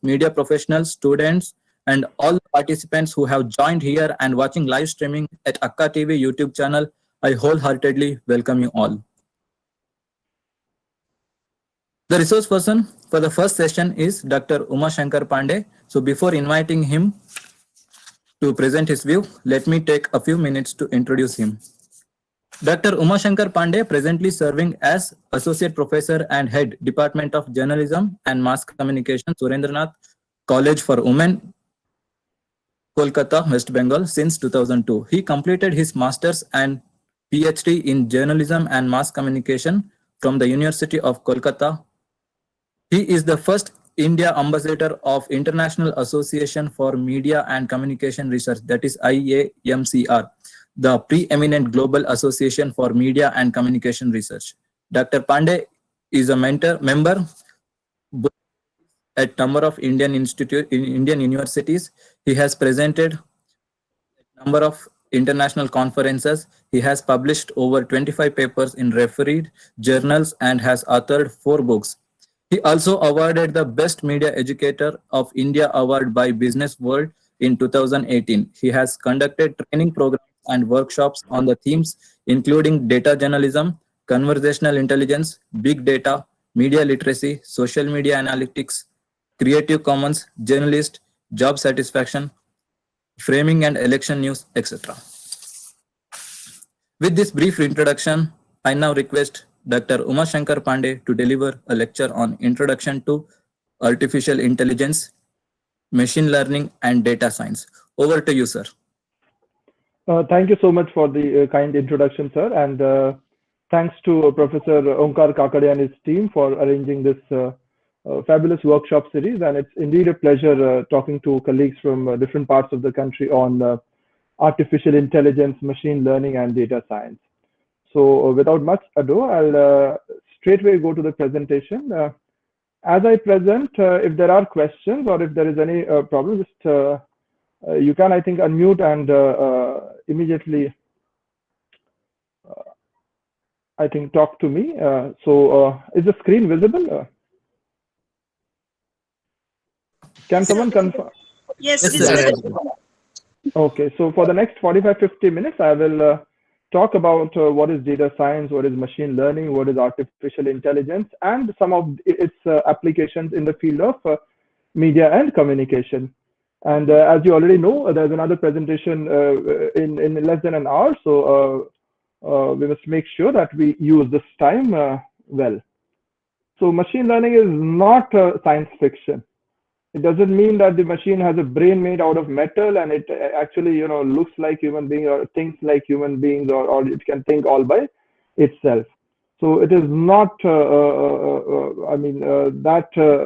media professionals, students, and all the participants who have joined here and watching live streaming at Akka TV YouTube channel. I wholeheartedly welcome you all. The resource person for the first session is Dr. Uma Shankar Pandey. So before inviting him to present his view, let me take a few minutes to introduce him. Dr. Uma Shankar Pandey, presently serving as Associate Professor and Head, Department of Journalism and Mass Communication, Surendranath College for Women, Kolkata, West Bengal, since 2002. He completed his Master's and PhD in Journalism and Mass Communication from the University of Kolkata. He is the first India Ambassador of International Association for Media and Communication Research, that is IAMCR, the preeminent global association for media and communication research. Dr. Pandey is a member at number of Indian universities. He has presented a number of international conferences. He has published over 25 papers in refereed journals and has authored 4 books. He also awarded the Best Media Educator of India Award by Business World in 2018. He has conducted training programs and workshops on the themes including data journalism, conversational intelligence, big data, media literacy, social media analytics, Creative Commons, journalist, job satisfaction, framing and election news, etc. With this brief introduction, I now request Dr. Uma Shankar Pandey to deliver a lecture on Introduction to Artificial Intelligence, Machine Learning and Data Science. Over to you, sir. Thank you so much for the kind introduction, sir, and thanks to Professor Onkar Kakade and his team for arranging this fabulous workshop series. And it's indeed a pleasure talking to colleagues from different parts of the country on artificial intelligence, machine learning, and data science. So without much ado, I'll straightway go to the presentation. As I present, if there are questions or if there is any problem, just you can, I think, unmute and immediately, I think, talk to me. Is the screen visible? Can someone confirm? Yes, sir. Okay, so for the next 45-50 minutes, I will talk about what is data science, what is machine learning, what is artificial intelligence, and some of its applications in the field of media and communication. And as you already know, there's another presentation in less than an hour, so we must make sure that we use this time well. So machine learning is not science fiction. It doesn't mean that the machine has a brain made out of metal and it actually, looks like human being or thinks like human beings, or it can think all by itself. So it is not,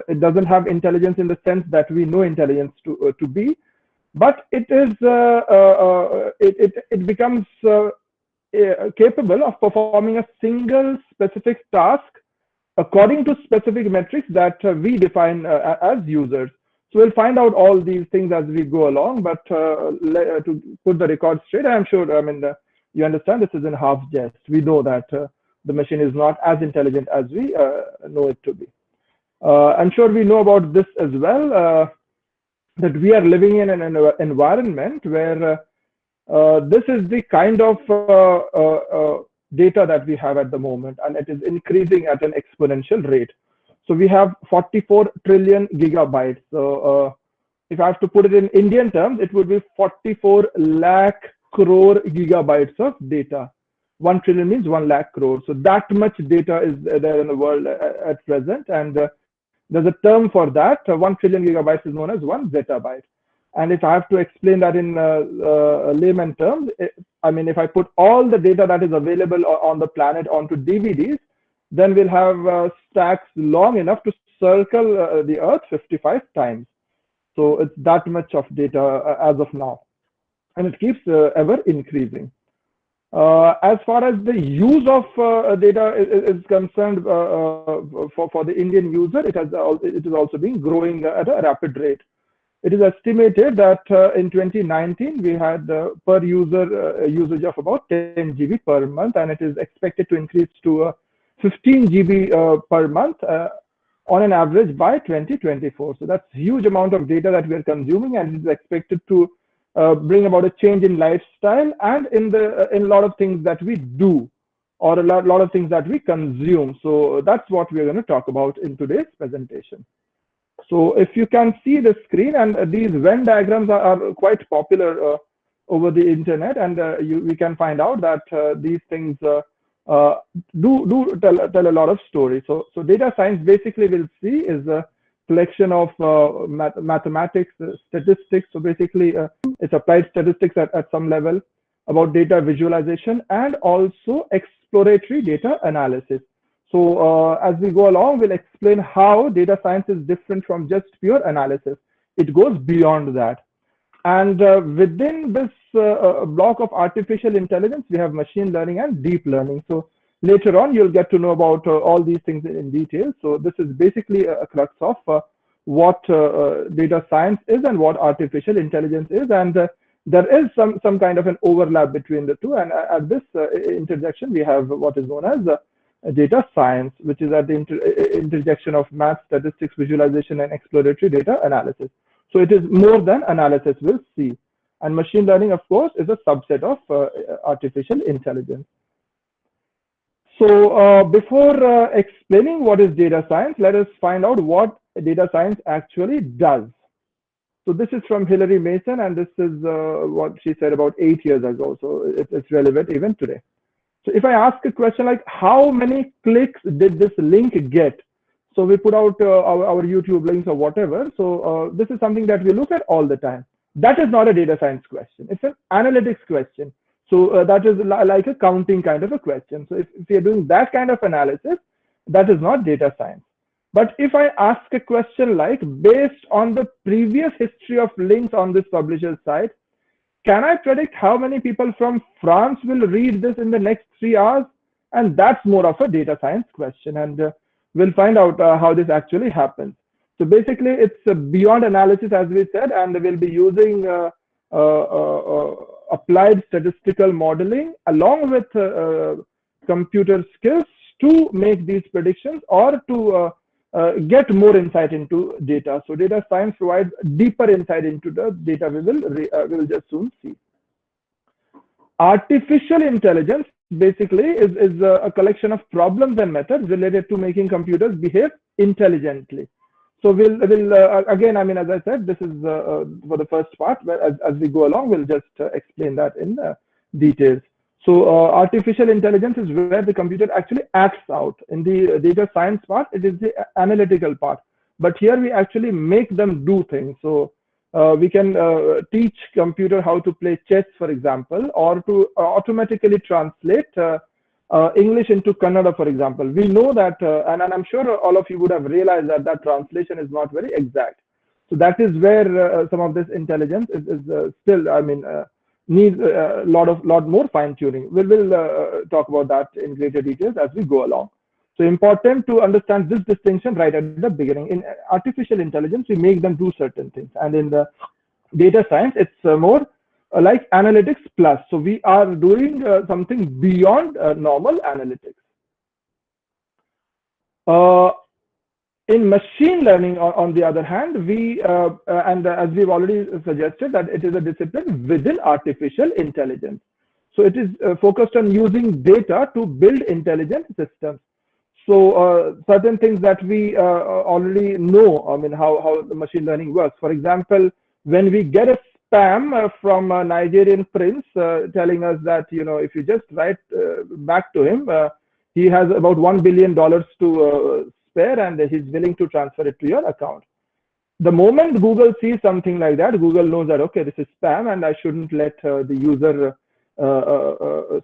it doesn't have intelligence in the sense that we know intelligence to be, but it is, it becomes capable of performing a single specific task according to specific metrics that we define as users. So we'll find out all these things as we go along, but to put the record straight, I'm sure, you understand this is in half jest. We know that the machine is not as intelligent as we know it to be. I'm sure we know about this as well, that we are living in an environment where this is the kind of data that we have at the moment, and it is increasing at an exponential rate. So we have 44 trillion gigabytes. So if I have to put it in Indian terms, it would be 44 lakh crore gigabytes of data. 1 trillion means 1 lakh crore. So that much data is there in the world at present, and there's a term for that. 1 trillion gigabytes is known as 1 zettabyte. And if I have to explain that in layman terms, if I put all the data that is available on the planet onto DVDs, then we'll have stacks long enough to circle the Earth 55 times. So it's that much of data as of now. And it keeps ever increasing. As far as the use of data is concerned, for the Indian user, it is also been growing at a rapid rate. It is estimated that in 2019, we had per user usage of about 10 GB per month, and it is expected to increase to 15 GB per month on an average by 2024. So that's huge amount of data that we are consuming, and it is expected to bring about a change in lifestyle and in a lot of things that we do, or a lot of things that we consume. So that's what we're going to talk about in today's presentation. So if you can see the screen, and these Venn diagrams are quite popular over the internet, and we can find out that these things do tell a lot of stories. So data science basically we'll see is a collection of mathematics, statistics. So basically it's applied statistics at some level, about data visualization, and also exploratory data analysis. So as we go along, we'll explain how data science is different from just pure analysis. It goes beyond that. And within this block of artificial intelligence, we have machine learning and deep learning. So later on, you'll get to know about all these things in detail. So this is basically a crux of what data science is and what artificial intelligence is. And there is some kind of an overlap between the two. And at this intersection, we have what is known as data science, which is at the intersection of math, statistics, visualization, and exploratory data analysis. So it is more than analysis, we'll see. And machine learning, of course, is a subset of artificial intelligence. So before explaining what is data science, let us find out what data science actually does. So this is from Hilary Mason, and this is what she said about 8 years ago. So it's relevant even today. So if I ask a question like, how many clicks did this link get? So we put out our YouTube links or whatever. So this is something that we look at all the time. That is not a data science question. It's an analytics question. So that is like a counting kind of a question. So if you're doing that kind of analysis, that is not data science. But if I ask a question like, based on the previous history of links on this publisher's site, can I predict how many people from France will read this in the next 3 hours? And that's more of a data science question. And we'll find out how this actually happens. So basically, it's beyond analysis, as we said, and we'll be using applied statistical modeling along with computer skills to make these predictions or to get more insight into data. So data science provides deeper insight into the data we will just soon see. Artificial intelligence basically is a collection of problems and methods related to making computers behave intelligently. So we'll again, I mean, as I said, this is for the first part, but as we go along, we'll just explain that in details. So artificial intelligence is where the computer actually acts out. In the data science part, it is the analytical part. But here we actually make them do things. So we can teach computer how to play chess, for example, or to automatically translate English into Kannada, for example. We know that, and I'm sure all of you would have realized that that translation is not very exact. So that is where some of this intelligence is still, I mean, needs a lot more fine tuning. We'll talk about that in greater details as we go along. So important to understand this distinction right at the beginning. In artificial intelligence, we make them do certain things, and in the data science, it's more like analytics plus. So we are doing something beyond normal analytics. In machine learning, on the other hand, we and as we've already suggested, that it is a discipline within artificial intelligence. So it is focused on using data to build intelligent systems. So certain things that we already know, I mean, how the machine learning works. For example, when we get a spam from a Nigerian prince telling us that, you know, if you just write back to him, he has about $1 billion to spare and he's willing to transfer it to your account. The moment Google sees something like that, Google knows that, okay, this is spam and I shouldn't let the user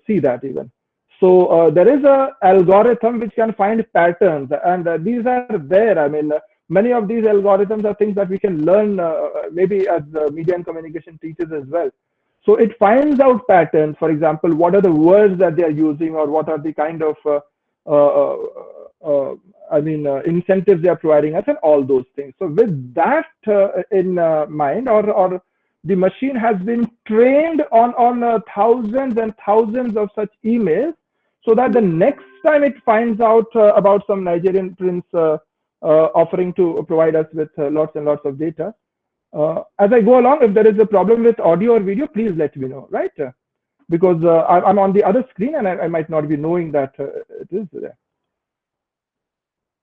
see that even. So there is an algorithm which can find patterns, and these are there. I mean, many of these algorithms are things that we can learn maybe as media and communication teachers as well. So it finds out patterns. For example, what are the words that they are using, or what are the kind of incentives they are providing us, and all those things. So with that in mind, or the machine has been trained on thousands and thousands of such emails, so that the next time it finds out about some Nigerian prince offering to provide us with lots and lots of data. As I go along, if there is a problem with audio or video, please let me know, right? Because I'm on the other screen and I might not be knowing that it is there.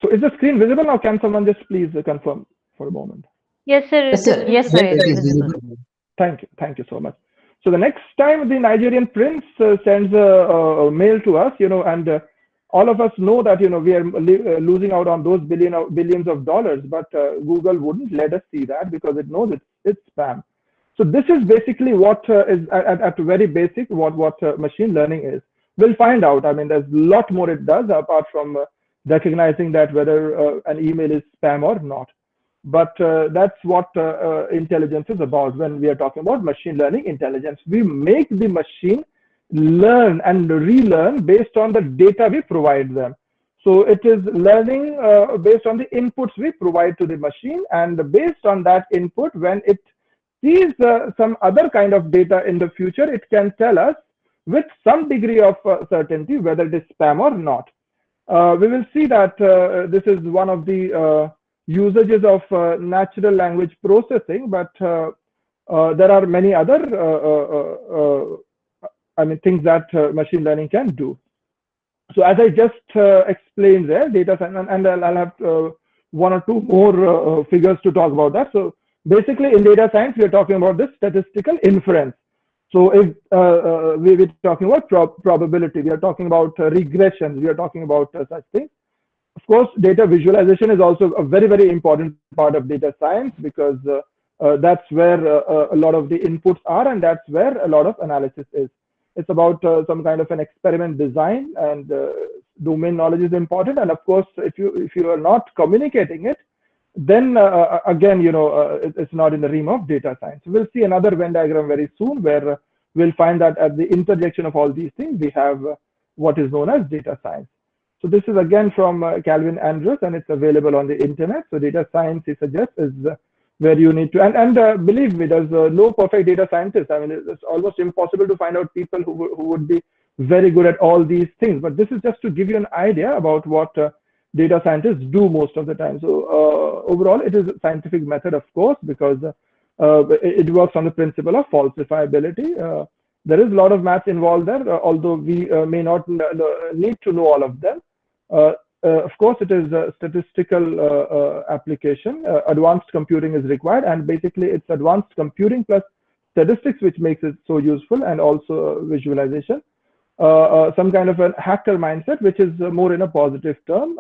So is the screen visible now? Can someone just please confirm for a moment? Yes, sir. Yes, sir. It is visible. Thank you. Thank you so much. So the next time the Nigerian prince sends a mail to us, and all of us know that, we are losing out on those billions of dollars, but Google wouldn't let us see that because it knows it's spam. So this is basically what is at very basic what machine learning is. We'll find out. I mean, there's a lot more it does apart from recognizing that whether an email is spam or not. But that's what intelligence is about when we are talking about machine learning intelligence. We make the machine learn and relearn based on the data we provide them. So it is learning based on the inputs we provide to the machine, and based on that input, when it sees some other kind of data in the future, it can tell us with some degree of certainty whether it is spam or not. We will see that this is one of the usages of natural language processing, but there are many other things that machine learning can do. So as I just explained there, data science, and I'll have one or two more figures to talk about that. So basically in data science, we are talking about this statistical inference. So if we're talking about probability, we are talking about regression, we are talking about such things. Of course, data visualization is also a very, very important part of data science, because that's where a lot of the inputs are, and that's where a lot of analysis is. It's about some kind of an experiment design, and domain knowledge is important. And of course, if you are not communicating it, then again, it's not in the realm of data science. We'll see another Venn diagram very soon where we'll find that at the intersection of all these things, we have what is known as data science. So this is again from Calvin Andrews, and it's available on the internet. So data science, he suggests, is where you need to, and believe me, there's no perfect data scientist. I mean, it's almost impossible to find out people who would be very good at all these things. But this is just to give you an idea about what data scientists do most of the time. So overall, it is a scientific method, of course, because it works on the principle of falsifiability. There is a lot of maths involved there, although we may not need to know all of them. Of course, it is a statistical application. Advanced computing is required, and basically it's advanced computing plus statistics which makes it so useful, and also visualization. Some kind of a hacker mindset, which is more in a positive term.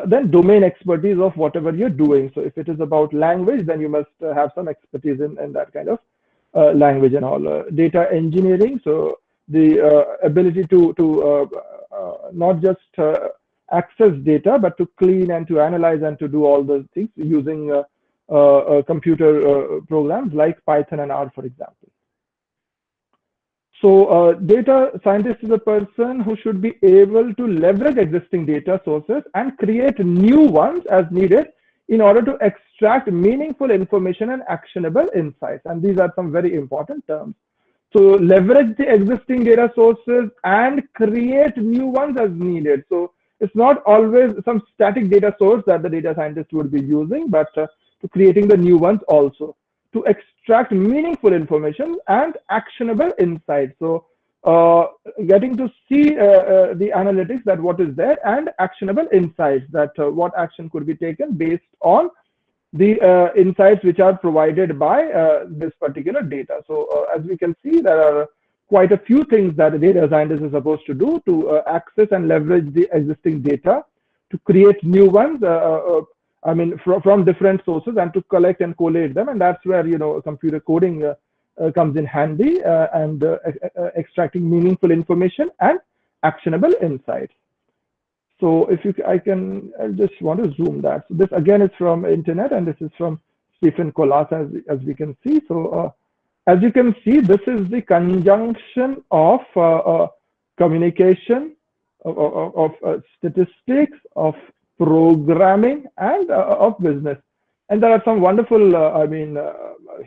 Then domain expertise of whatever you're doing. So if it is about language, then you must have some expertise in that kind of language and all. Data engineering, so the ability to not just access data, but to clean and to analyze and to do all those things using computer programs like Python and R, for example. So data scientist is a person who should be able to leverage existing data sources and create new ones as needed in order to extract meaningful information and actionable insights. And these are some very important terms. So leverage the existing data sources and create new ones as needed. So it's not always some static data source that the data scientist would be using, but to creating the new ones also, to extract meaningful information and actionable insights. So getting to see the analytics, that what is there, and actionable insights, that what action could be taken based on the insights which are provided by this particular data. So as we can see, there are quite a few things that a data scientist is supposed to do to access and leverage the existing data, to create new ones, from different sources, and to collect and collate them. And that's where, computer coding comes in handy, and extracting meaningful information and actionable insights. So if I just want to zoom that. So this again is from internet, and this is from Stephen Collas, as we can see. So as you can see, this is the conjunction of communication, of statistics, of programming, and of business. And there are some wonderful,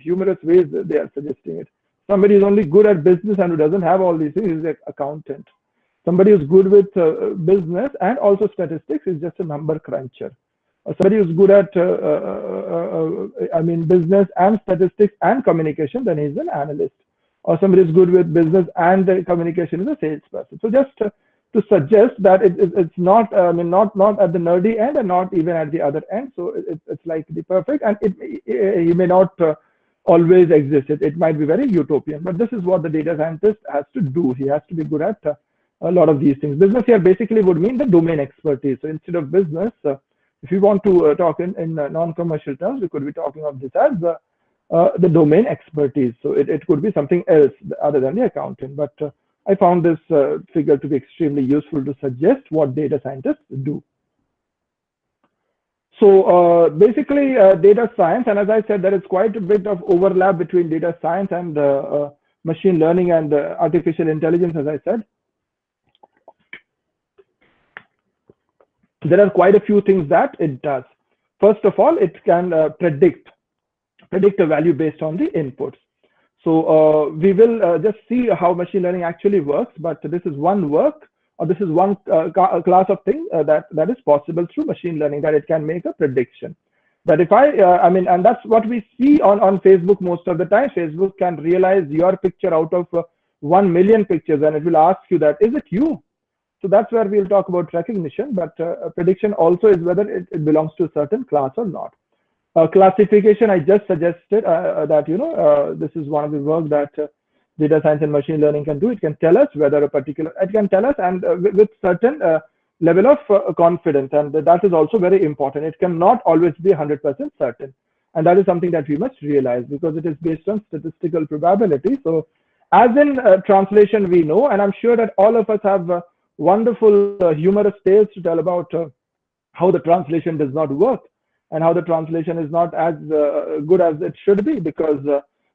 humorous ways that they are suggesting it. Somebody is only good at business and who doesn't have all these things is an accountant. Somebody who's good with business and also statistics is just a number cruncher. somebody who's good at business and statistics and communication, then he's an analyst. Or somebody is good with business and communication is a salesperson. So just to suggest that it's not not at the nerdy end and not even at the other end. So it's like the perfect, and he may not always exist. It might be very utopian, but this is what the data scientist has to do. He has to be good at a lot of these things. Business here basically would mean the domain expertise. So instead of business, if you want to talk in non-commercial terms, we could be talking of this as the domain expertise. So it could be something else other than the accountant. But I found this figure to be extremely useful to suggest what data scientists do. So basically data science, and as I said, there is quite a bit of overlap between data science and machine learning and artificial intelligence, as I said. There are quite a few things that it does. First of all, it can predict a value based on the inputs. So we will just see how machine learning actually works, but this is one work, or this is one class of thing that is possible through machine learning, that it can make a prediction. That if and that's what we see on Facebook most of the time. Facebook can realize your picture out of 1 million pictures, and it will ask you that, is it you? So that's where we'll talk about recognition, but prediction also is whether it belongs to a certain class or not. Classification, I just suggested that, this is one of the work that data science and machine learning can do. It can tell us whether a particular, it can tell us, and with certain level of confidence, and that is also very important. It cannot always be 100% certain, and that is something that we must realize, because it is based on statistical probability. So as in translation, we know, and I'm sure that all of us have wonderful humorous tales to tell about how the translation does not work, and how the translation is not as good as it should be, because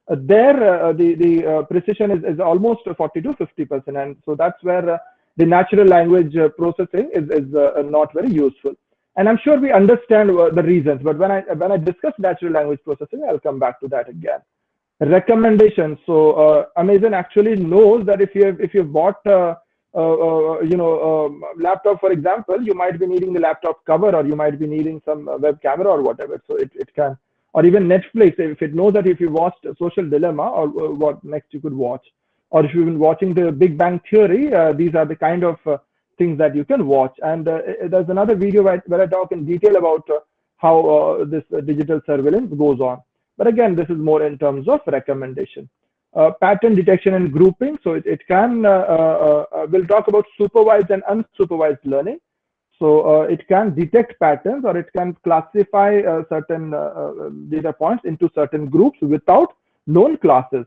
there the precision is almost 40 to 50%, and so that's where the natural language processing is not very useful. And I'm sure we understand the reasons, but when I discuss natural language processing, I'll come back to that again. Recommendations. So Amazon actually knows that if you've bought laptop, for example, you might be needing the laptop cover, or you might be needing some web camera or whatever. So it can, or even Netflix, if it knows that if you watched Social Dilemma, or what next you could watch, or if you've been watching the Big Bang Theory, these are the kind of things that you can watch. And there's another video where I talk in detail about how this digital surveillance goes on. But again, this is more in terms of recommendation. Pattern detection and grouping. So it can, we'll talk about supervised and unsupervised learning. So it can detect patterns, or it can classify certain data points into certain groups without known classes.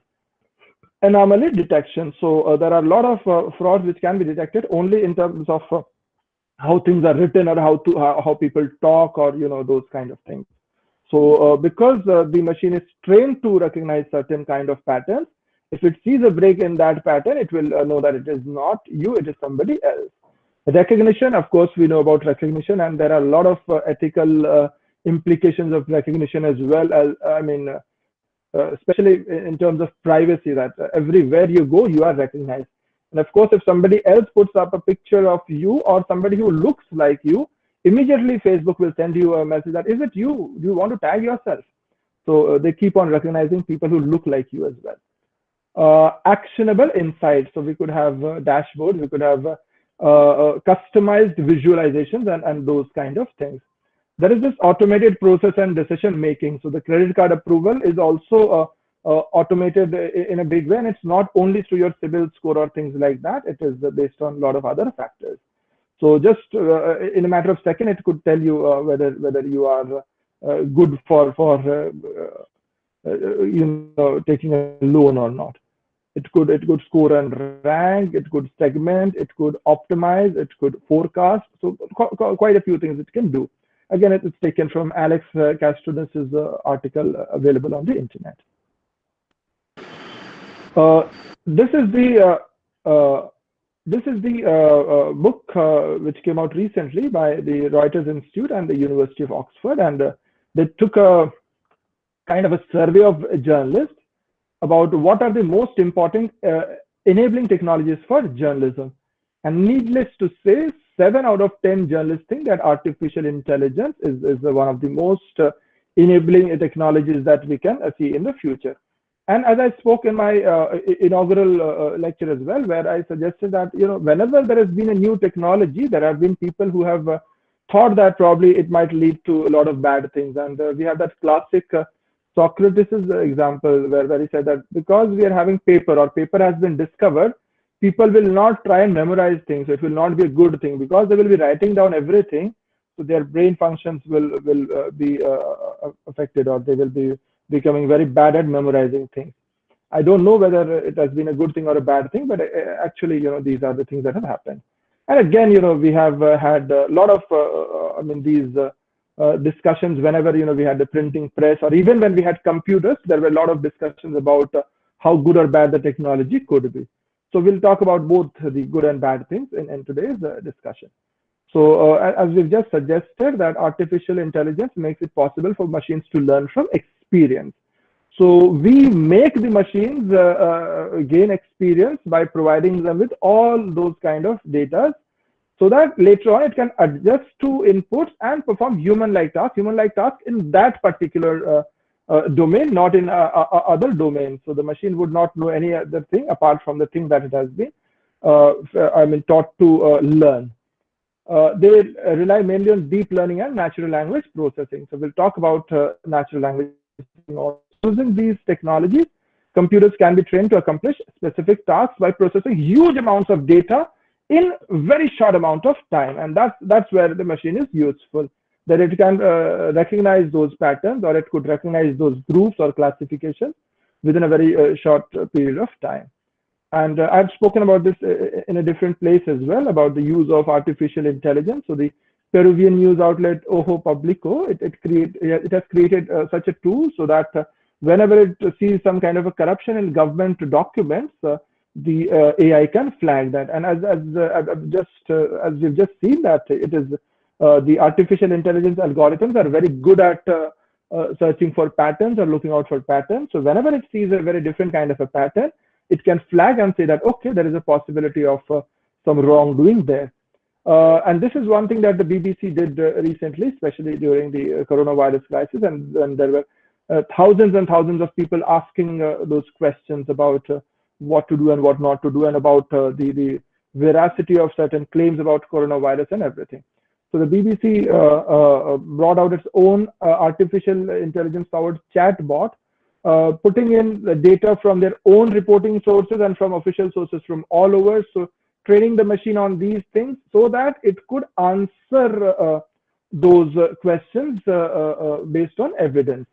Anomaly detection. So there are a lot of frauds which can be detected only in terms of how things are written, or how people talk, or those kind of things. So because the machine is trained to recognize certain kind of patterns, if it sees a break in that pattern, it will know that it is not you, it is somebody else. Recognition, of course, we know about recognition, and there are a lot of ethical implications of recognition as well. As especially in terms of privacy, that everywhere you go, you are recognized. And of course, if somebody else puts up a picture of you, or somebody who looks like you, immediately Facebook will send you a message that, is it you? Do you want to tag yourself? So they keep on recognizing people who look like you as well. Actionable insights. So we could have dashboards, we could have customized visualizations, and those kind of things. There is this automated process and decision making. So the credit card approval is also automated in a big way, and it's not only through your CIBIL score or things like that. It is based on a lot of other factors. So just in a matter of seconds, it could tell you whether you are good for taking a loan or not. It could score and rank, it could segment, it could optimize, it could forecast. So quite a few things it can do. Again, it's taken from Alex Castronis' article available on the internet. This is the book which came out recently by the Reuters Institute and the University of Oxford, and they took a kind of a survey of journalists about what are the most important enabling technologies for journalism. And needless to say, 7 out of 10 journalists think that artificial intelligence is one of the most enabling technologies that we can see in the future. And as I spoke in my inaugural lecture as well, where I suggested that, whenever there has been a new technology, there have been people who have thought that probably it might lead to a lot of bad things. And we have that classic Socrates' example where he said that because we are having paper, or paper has been discovered, people will not try and memorize things. So it will not be a good thing because they will be writing down everything. So their brain functions will be affected, or they will be becoming very bad at memorizing things. I don't know whether it has been a good thing or a bad thing, but actually, these are the things that have happened. And again, we have had a lot of, these discussions whenever, we had the printing press, or even when we had computers, there were a lot of discussions about how good or bad the technology could be. So we'll talk about both the good and bad things in today's discussion. So as we've just suggested, that artificial intelligence makes it possible for machines to learn from experience. So we make the machines gain experience by providing them with all those kind of data, so that later on it can adjust to inputs and perform human-like tasks in that particular domain, not in other domains. So the machine would not know any other thing apart from the thing that it has been taught to learn. They rely mainly on deep learning and natural language processing. So we'll talk about natural language processing. Using these technologies, computers can be trained to accomplish specific tasks by processing huge amounts of data in very short amount of time. And that's where the machine is useful, that it can recognize those patterns, or it could recognize those groups or classifications within a very short period of time. And I've spoken about this in a different place as well, about the use of artificial intelligence. So the Peruvian news outlet Ojo Publico, it has created such a tool so that whenever it sees some kind of a corruption in government documents, the AI can flag that. And as we've just seen that it is the artificial intelligence algorithms are very good at searching for patterns or looking out for patterns. So whenever it sees a very different kind of a pattern, it can flag and say that, okay, there is a possibility of some wrongdoing there. And this is one thing that the BBC did recently, especially during the coronavirus crisis, and there were thousands and thousands of people asking those questions about what to do and what not to do, and about the veracity of certain claims about coronavirus and everything. So the BBC brought out its own artificial intelligence-powered chatbot, putting in the data from their own reporting sources and from official sources from all over. So training the machine on these things so that it could answer those questions based on evidence.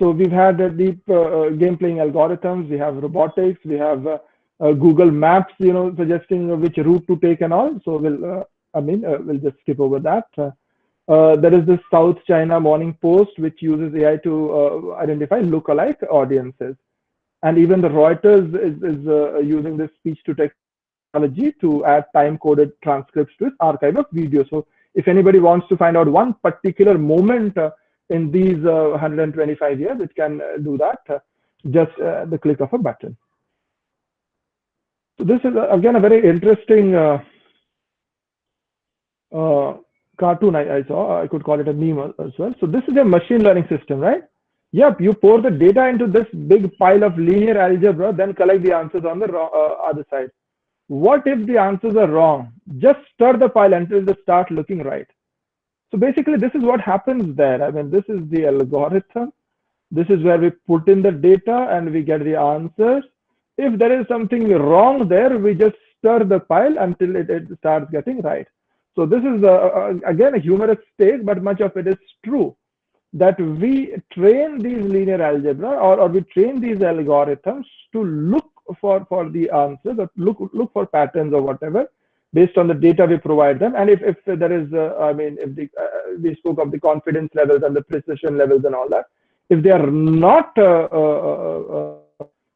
So we've had deep game playing algorithms, we have robotics, we have Google Maps, suggesting which route to take and all. So we'll just skip over that. There is this South China Morning Post, which uses AI to identify lookalike audiences. And even the Reuters is using this speech-to-text technology to add time-coded transcripts to its archive of videos. So if anybody wants to find out one particular moment in these 125 years, it can do that just the click of a button. So this is again a very interesting cartoon I saw. I could call it a meme as well. So this is a machine learning system, right? Yep, you pour the data into this big pile of linear algebra, then collect the answers on the other side. What if the answers are wrong? Just stir the pile until they start looking right. So basically, this is what happens there. I mean, this is the algorithm. This is where we put in the data and we get the answers. If there is something wrong there, we just stir the pile until it starts getting right. So this is, again, a humorous take, but much of it is true. That we train these linear algebra or we train these algorithms to look for the answers, or look for patterns or whatever based on the data we provide them. And if there is, we spoke of the confidence levels and the precision levels and all that. If they are not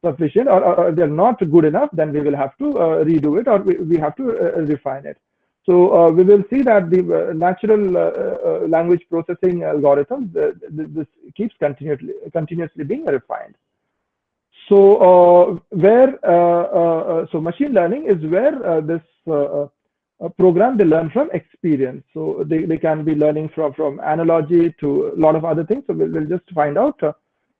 sufficient or they're not good enough, then we will have to redo it, or we have to refine it. So we will see that the natural language processing algorithms, this keeps continuously being refined. So so machine learning is where this program, they learn from experience. So they can be learning from analogy to a lot of other things. So we'll just find out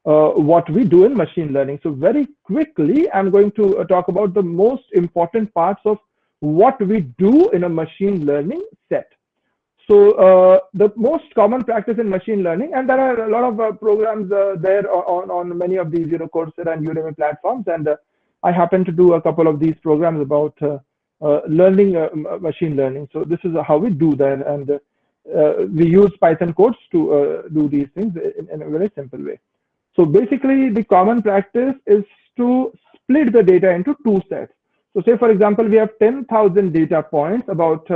what we do in machine learning. So very quickly, I'm going to talk about the most important parts of what we do in a machine learning set. So the most common practice in machine learning, and there are a lot of programs there on many of these, Coursera and Udemy platforms, and I happen to do a couple of these programs about learning machine learning. So this is how we do that, and we use Python codes to do these things in a very simple way. So basically, the common practice is to split the data into two sets. So say, for example, we have 10,000 data points about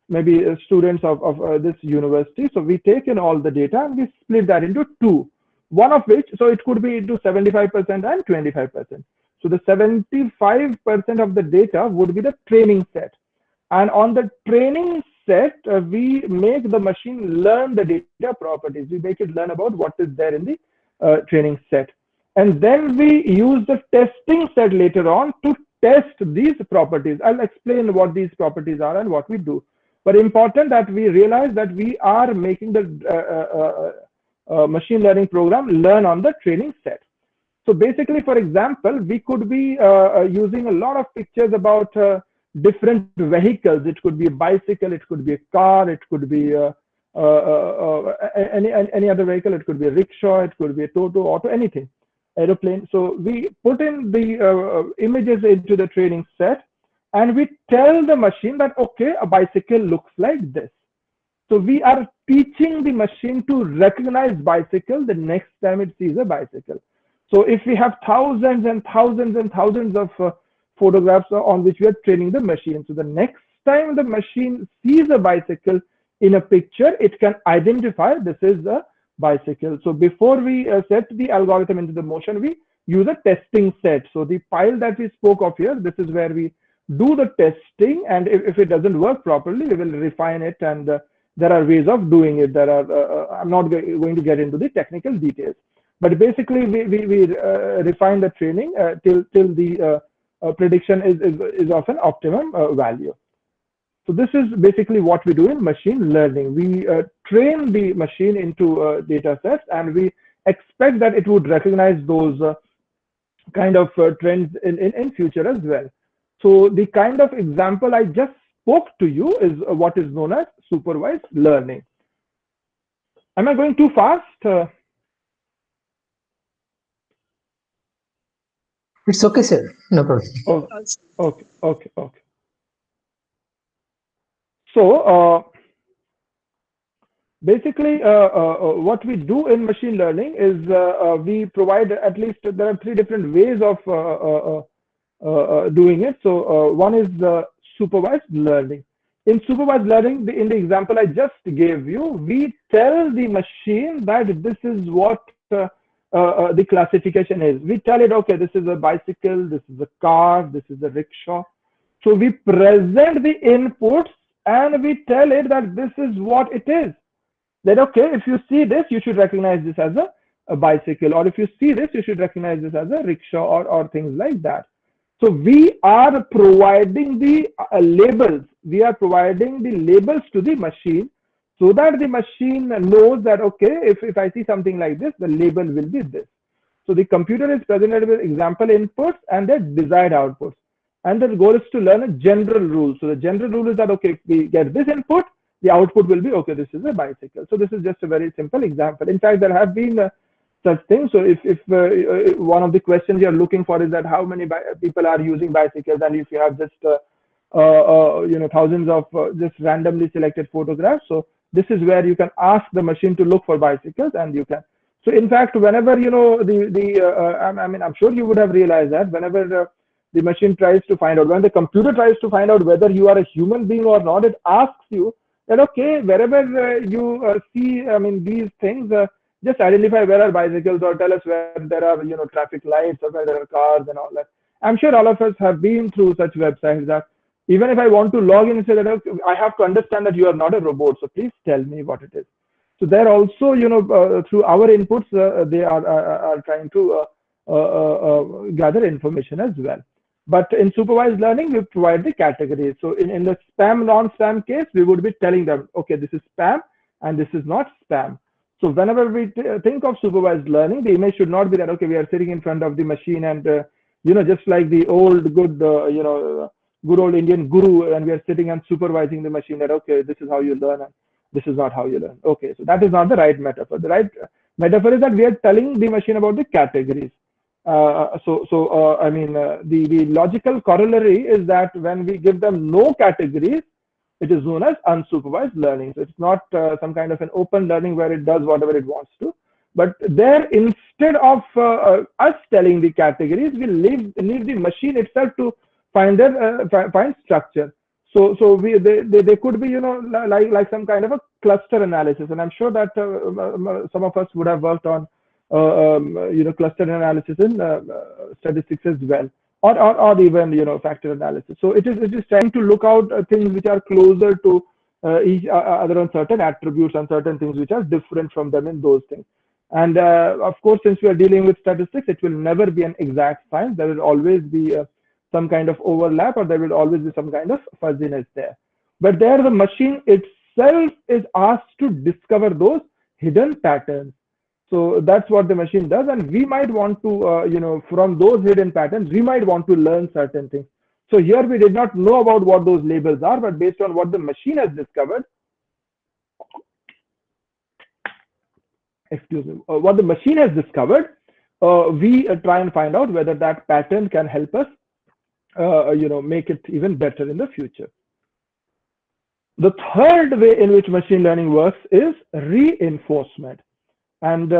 maybe students of this university. So we take in all the data and we split that into two. One of which, so it could be into 75% and 25%. So the 75% of the data would be the training set. And on the training set, we make the machine learn the data properties. We make it learn about what is there in the training set. And then we use the testing set later on to test these properties. I'll explain what these properties are and what we do. But important that we realize that we are making the machine learning program learn on the training set. So basically, for example, we could be using a lot of pictures about different vehicles. It could be a bicycle, it could be a car, it could be any other vehicle, it could be a rickshaw, it could be a auto, anything, aeroplane. So we put in the images into the training set, and we tell the machine that, okay, a bicycle looks like this. So we are teaching the machine to recognize bicycle the next time it sees a bicycle. So if we have thousands and thousands and thousands of photographs on which we are training the machine, so the next time the machine sees a bicycle in a picture, it can identify this is a bicycle. So before we set the algorithm into the motion, we use a testing set. So the file that we spoke of here, this is where we do the testing, and if it doesn't work properly, we will refine it, and there are ways of doing it. There are I'm not going to get into the technical details, but basically we refine the training till the prediction is of an optimum value. So this is basically what we do in machine learning. We train the machine into data sets, and we expect that it would recognize those kind of trends in future as well. So the kind of example I just spoke to you is what is known as supervised learning. Am I going too fast? It's okay, sir. No problem. Oh, okay. So basically, what we do in machine learning is we provide, at least there are three different ways of doing it. So one is supervised learning. In supervised learning, in the example I just gave you, we tell the machine that this is what the classification is. We tell it, okay, this is a bicycle, this is a car, this is a rickshaw. So we present the inputs and we tell it that this is what it is. That, okay, if you see this, you should recognize this as a bicycle, or if you see this, you should recognize this as a rickshaw, or things like that. So we are providing the labels. We are providing the labels to the machine so that the machine knows that, okay, if I see something like this, the label will be this. So the computer is presented with example inputs and their desired outputs. And the goal is to learn a general rule. So the general rule is that, okay, if we get this input, the output will be, okay, this is a bicycle. So this is just a very simple example. In fact, there have been such things. So if one of the questions you're looking for is that how many people are using bicycles, and if you have just thousands of just randomly selected photographs, so this is where you can ask the machine to look for bicycles, and you can. So in fact, whenever I'm sure you would have realized that whenever the machine tries to find out, when the computer tries to find out whether you are a human being or not, it asks you that, okay, wherever you see, these things, just identify where are bicycles, or tell us where there are, traffic lights, or where there are cars and all that. I'm sure all of us have been through such websites that even if I want to log in and say that, okay, I have to understand that you are not a robot, so please tell me what it is. So they're also, through our inputs, they are trying to gather information as well. But in supervised learning, we provide the categories. So in the spam, non-spam case, we would be telling them, okay, this is spam and this is not spam. So whenever we think of supervised learning, the image should not be that, okay, we are sitting in front of the machine and, just like the old good, good old Indian guru, and we are sitting and supervising the machine that, okay, this is how you learn and this is not how you learn. Okay, so that is not the right metaphor. The right metaphor is that we are telling the machine about the categories. The logical corollary is that when we give them no categories, it is known as unsupervised learning. So it's not some kind of an open learning where it does whatever it wants to. But there, instead of us telling the categories, we leave the machine itself to find structure. So they could be, like some kind of a cluster analysis. And I'm sure that some of us would have worked on cluster analysis in statistics as well, or even factor analysis. So it is trying to look out things which are closer to each other on certain attributes and certain things which are different from them in those things. And of course, since we are dealing with statistics, it will never be an exact science. There will always be some kind of overlap, or there will always be some kind of fuzziness there. But there, the machine itself is asked to discover those hidden patterns. So that's what the machine does, and we might want to, from those hidden patterns, we might want to learn certain things. So here we did not know about what those labels are, but based on what the machine has discovered, what the machine has discovered, we try and find out whether that pattern can help us, make it even better in the future. The third way in which machine learning works is reinforcement. And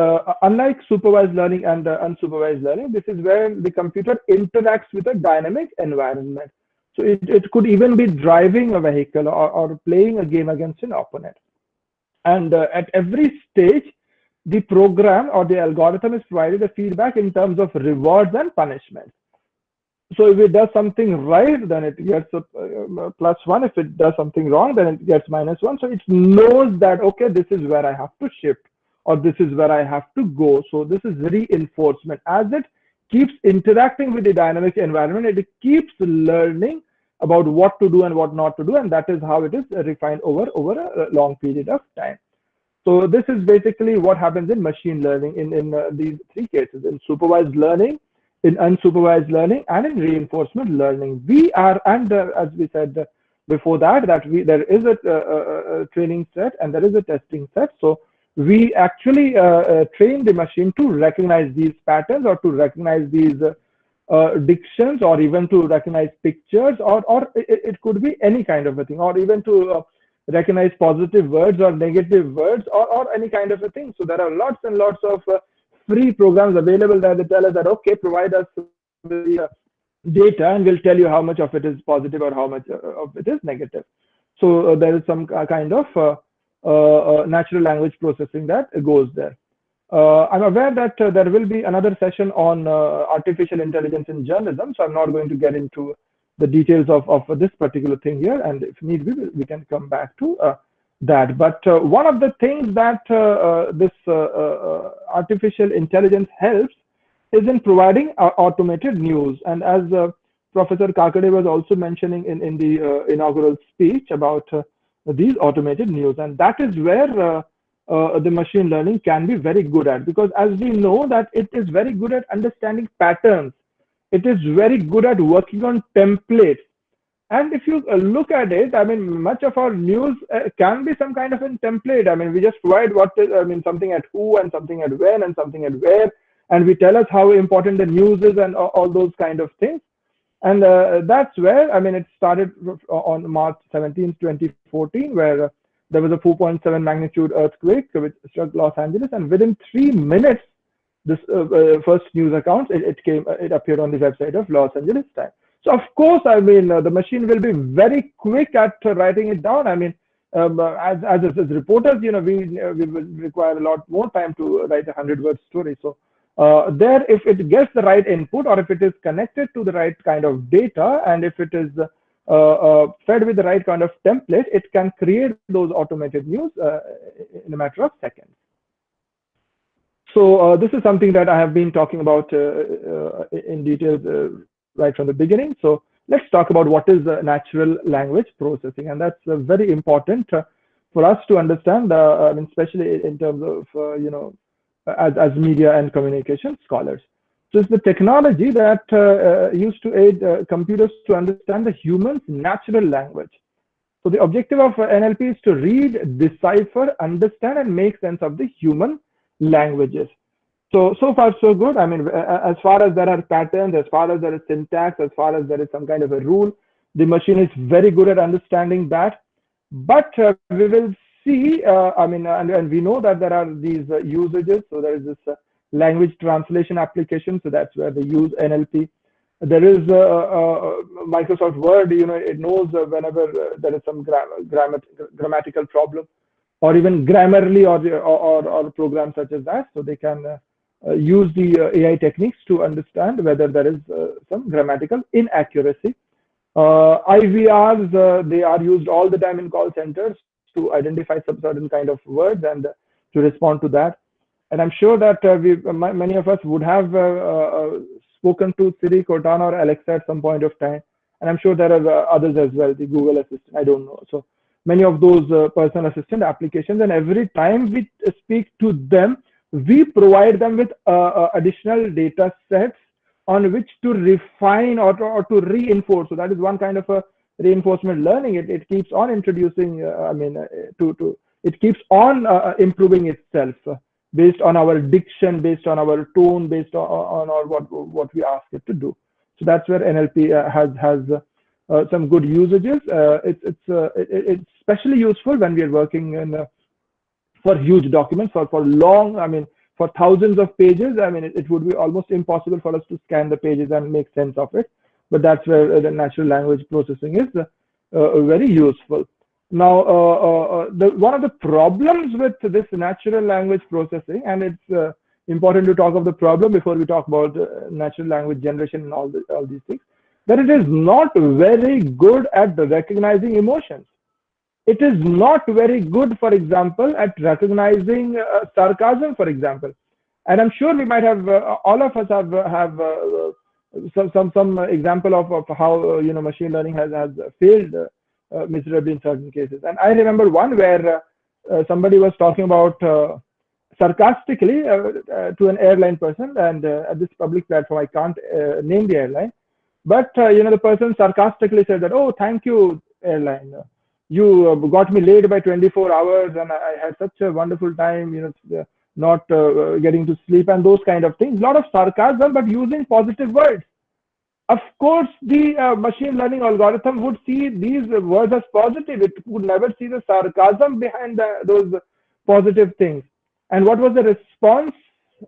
unlike supervised learning and unsupervised learning, this is where the computer interacts with a dynamic environment. So it could even be driving a vehicle or playing a game against an opponent. And at every stage, the program or the algorithm is provided a feedback in terms of rewards and punishments. So if it does something right, then it gets a +1. If it does something wrong, then it gets -1. So it knows that, okay, this is where I have to shift, or this is where I have to go. So this is reinforcement. As it keeps interacting with the dynamic environment, it keeps learning about what to do and what not to do, and that is how it is refined over a long period of time. So this is basically what happens in machine learning in these three cases: in supervised learning, in unsupervised learning, and in reinforcement learning. We are, and as we said before that there is a training set and there is a testing set. So we actually train the machine to recognize these patterns, or to recognize these dictions, or even to recognize pictures, or it could be any kind of a thing, or even to recognize positive words or negative words, or any kind of a thing. So there are lots and lots of free programs available that they tell us that, okay, provide us with the data and we'll tell you how much of it is positive or how much of it is negative. So there is some kind of natural language processing that goes there. I'm aware that there will be another session on artificial intelligence in journalism, so I'm not going to get into the details of this particular thing here, and if need be, we can come back to that. But one of the things that this artificial intelligence helps is in providing automated news. And as Professor Kakade was also mentioning in the inaugural speech about these automated news, and that is where the machine learning can be very good at, because as we know that it is very good at understanding patterns. It is very good at working on templates. And if you look at it, I mean, much of our news can be some kind of a template. I mean, we just provide something at who, and something at when, and something at where, and we tell us how important the news is, and all those kind of things. And that's where, I mean, it started on March 17, 2014, where there was a 4.7 magnitude earthquake which struck Los Angeles, and within 3 minutes, this first news account, it appeared on the website of Los Angeles Times. So of course, I mean, the machine will be very quick at writing it down. I mean, as reporters, we will require a lot more time to write a 100-word story. So there, if it gets the right input, or if it is connected to the right kind of data, and if it is fed with the right kind of template, it can create those automated news in a matter of seconds. So this is something that I have been talking about in detail right from the beginning. So let's talk about what is natural language processing, and that's very important for us to understand, I mean, especially in terms of as media and communication scholars. So it's the technology that used to aid computers to understand the human's natural language. So the objective of NLP is to read, decipher, understand, and make sense of the human languages. So far so good. I mean, as far as there are patterns, as far as there is syntax, as far as there is some kind of a rule, the machine is very good at understanding that. But we will see, I mean, and we know that there are these usages. So there is this language translation application. So that's where they use NLP. There is Microsoft Word, it knows whenever there is some grammatical problem, or even Grammarly or programs such as that. So they can use the AI techniques to understand whether there is some grammatical inaccuracy. IVRs, they are used all the time in call centers to identify some certain kind of words and to respond to that. And I'm sure that many of us would have spoken to Siri, Cortana, or Alexa at some point of time. And I'm sure there are others as well, the Google Assistant, I don't know. So many of those personal assistant applications, and every time we speak to them, we provide them with additional data sets on which to refine or to reinforce. So that is one kind of a reinforcement learning. It keeps on introducing, it keeps on improving itself based on our diction, based on our tone, based on what we ask it to do. So that's where NLP has some good usages. It's especially useful when we are working in for huge documents, for long, I mean, for thousands of pages. I mean, it would be almost impossible for us to scan the pages and make sense of it. But that's where the natural language processing is very useful. Now, one of the problems with this natural language processing, and it's important to talk of the problem before we talk about natural language generation and all these things, that it is not very good at recognizing emotions. It is not very good, for example, at recognizing sarcasm, for example. And I'm sure we might have, all of us have some example of how machine learning has failed miserably in certain cases. And I remember one where somebody was talking about sarcastically to an airline person, and at this public platform, I can't name the airline, but the person sarcastically said that, "Oh, thank you, airline. You got me late by 24 hours, and I had such a wonderful time, not getting to sleep," and those kind of things. A lot of sarcasm, but using positive words. Of course, the machine learning algorithm would see these words as positive. It would never see the sarcasm behind those positive things. And what was the response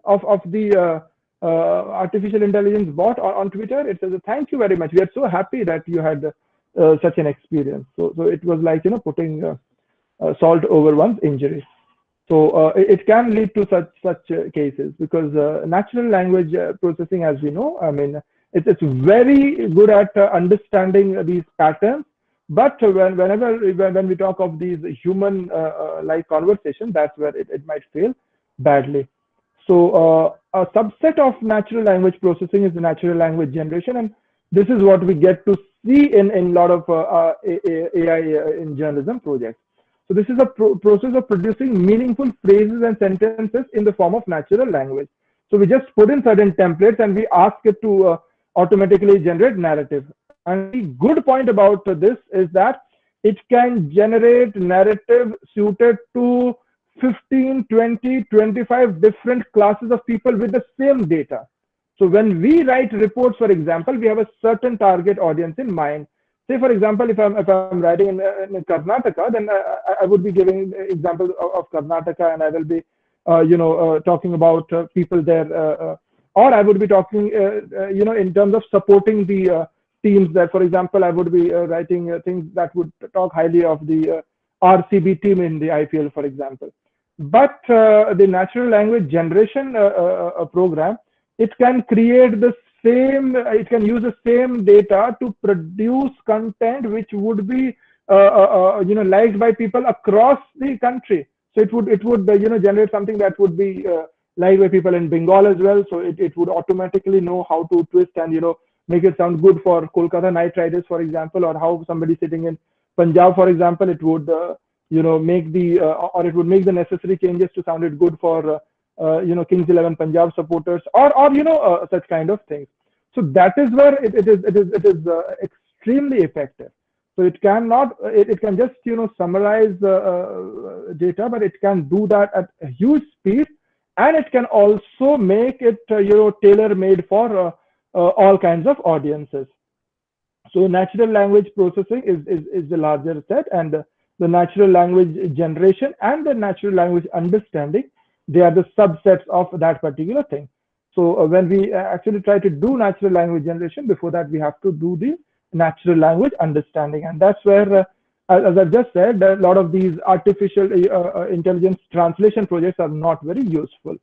of the artificial intelligence bot on Twitter? It says, "Thank you very much. We are so happy that you had such an experience." So it was like putting salt over one's injury. So it can lead to such cases, because natural language processing, as we know, I mean, it's very good at understanding these patterns. But when we talk of these human like conversations, that's where it might fail badly. So a subset of natural language processing is the natural language generation, and this is what we get to see in a lot of AI in journalism projects. So this is a process of producing meaningful phrases and sentences in the form of natural language. So we just put in certain templates and we ask it to automatically generate narrative. And the good point about this is that it can generate narrative suited to 15, 20, 25 different classes of people with the same data. So when we write reports, for example, we have a certain target audience in mind. Say, for example, if I'm writing in Karnataka, then I would be giving examples of Karnataka, and I will be, talking about people there, or I would be talking, in terms of supporting the teams there. For example, I would be writing things that would talk highly of the RCB team in the IPL, for example. But the natural language generation program, it can create the same, it can use the same data to produce content which would be liked by people across the country. So it would generate something that would be lightweight people in Bengal as well. So it would automatically know how to twist and, you know, make it sound good for Kolkata Knight Riders, for example, or how somebody sitting in Punjab, for example, it would, you know, make the, or it would make the necessary changes to sound it good for, you know, Kings 11 Punjab supporters, or you know, such kind of things. So that is where it is extremely effective. So it cannot, it can just, you know, summarize data, but it can do that at a huge speed, and it can also make it, you know, tailor-made for all kinds of audiences. So natural language processing is the larger set, and the natural language generation and the natural language understanding, they are the subsets of that particular thing. So when we actually try to do natural language generation, before that we have to do the natural language understanding, and that's where, as I just said, a lot of these artificial intelligence translation projects are not very useful.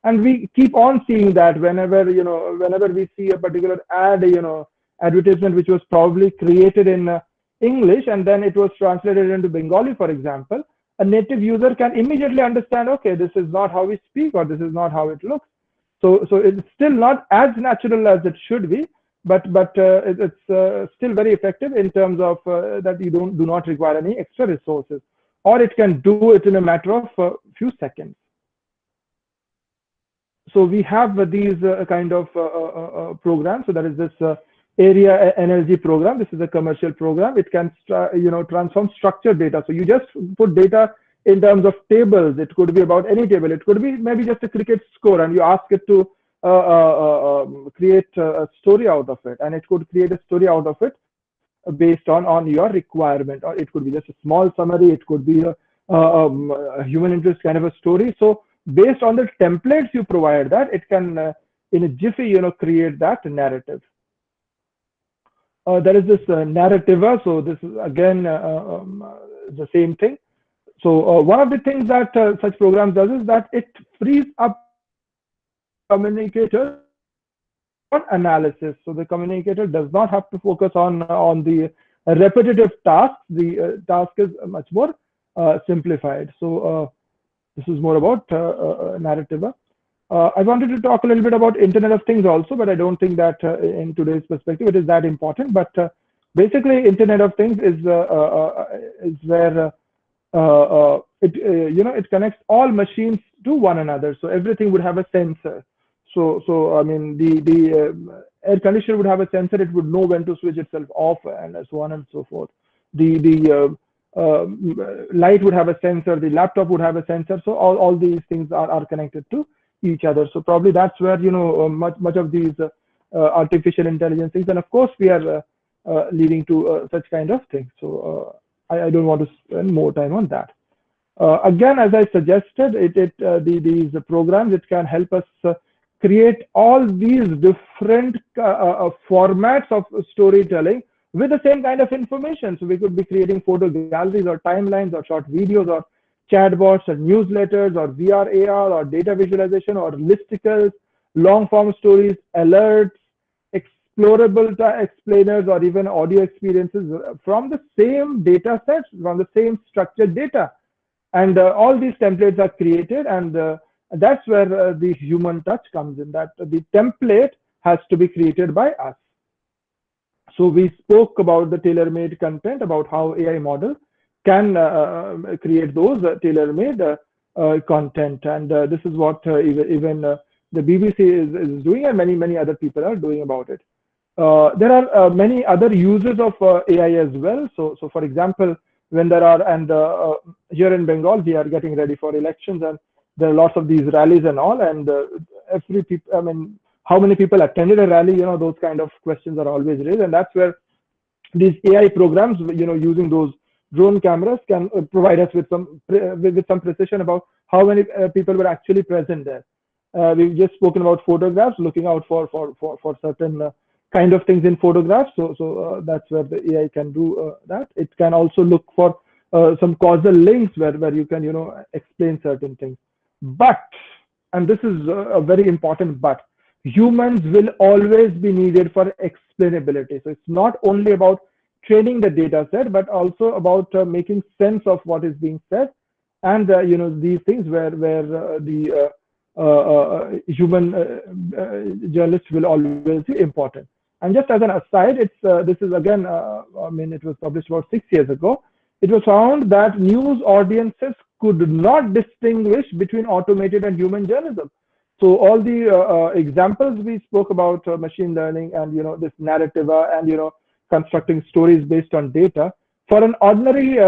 And we keep on seeing that whenever, you know, whenever we see a particular ad, you know, advertisement which was probably created in English and then it was translated into Bengali, for example, a native user can immediately understand, okay, this is not how we speak, or this is not how it looks. So it's still not as natural as it should be, but it's still very effective in terms of that you do not require any extra resources, or it can do it in a matter of a few seconds. So we have these kind of programs. So there is this area energy program. This is a commercial program. It can, you know, transform structured data. So you just put data in terms of tables. It could be about any table. It could be maybe just a cricket score, and you ask it to create a story out of it, and it could create a story out of it based on your requirement. Or it could be just a small summary. It could be a human interest kind of a story. So based on the templates you provide, that it can in a jiffy, you know, create that narrative. There is this narrativa. So this is again the same thing. So one of the things that such programs does is that it frees up communicator on analysis. So the communicator does not have to focus on the repetitive tasks. The task is much more simplified. So this is more about narrativa. I wanted to talk a little bit about Internet of Things also, but I don't think that in today's perspective it is that important. But basically, Internet of Things is where it you know, it connects all machines to one another. So everything would have a sensor. So I mean, the air conditioner would have a sensor. It would know when to switch itself off, and so on and so forth. The light would have a sensor. The laptop would have a sensor. So all these things are connected to each other. So probably that's where, you know, much of these artificial intelligence things, and of course we are leading to such kind of things. So I don't want to spend more time on that. Again, as I suggested, these programs, it can help us create all these different formats of storytelling with the same kind of information. So we could be creating photo galleries or timelines or short videos or chatbots or newsletters or VR, AR or data visualization or listicles, long form stories, alerts, explorable explainers, or even audio experiences from the same data sets, from the same structured data. And all these templates are created, and that's where the human touch comes in, that the template has to be created by us. So we spoke about the tailor-made content, about how AI model can create those tailor-made content, and this is what even the BBC is doing, and many other people are doing about it. There are many other uses of AI as well. So for example, when there are, and here in Bengal we are getting ready for elections, and there are lots of these rallies and all, and every people, I mean, how many people attended a rally, you know, those kind of questions are always raised, and that's where these AI programs, you know, using those drone cameras can provide us with some precision about how many people were actually present there. We've just spoken about photographs, looking out for certain kind of things in photographs. So that's where the AI can do that. It can also look for some causal links where you can, you know, explain certain things. But, and this is a very important but, humans will always be needed for explainability. So it's not only about training the data set, but also about making sense of what is being said, and you know, these things where the human journalists will always be important. And just as an aside, this is again, I mean, it was published about 6 years ago. It was found that news audiences could not distinguish between automated and human journalism. So all the examples we spoke about, machine learning and this narrative and constructing stories based on data, for an ordinary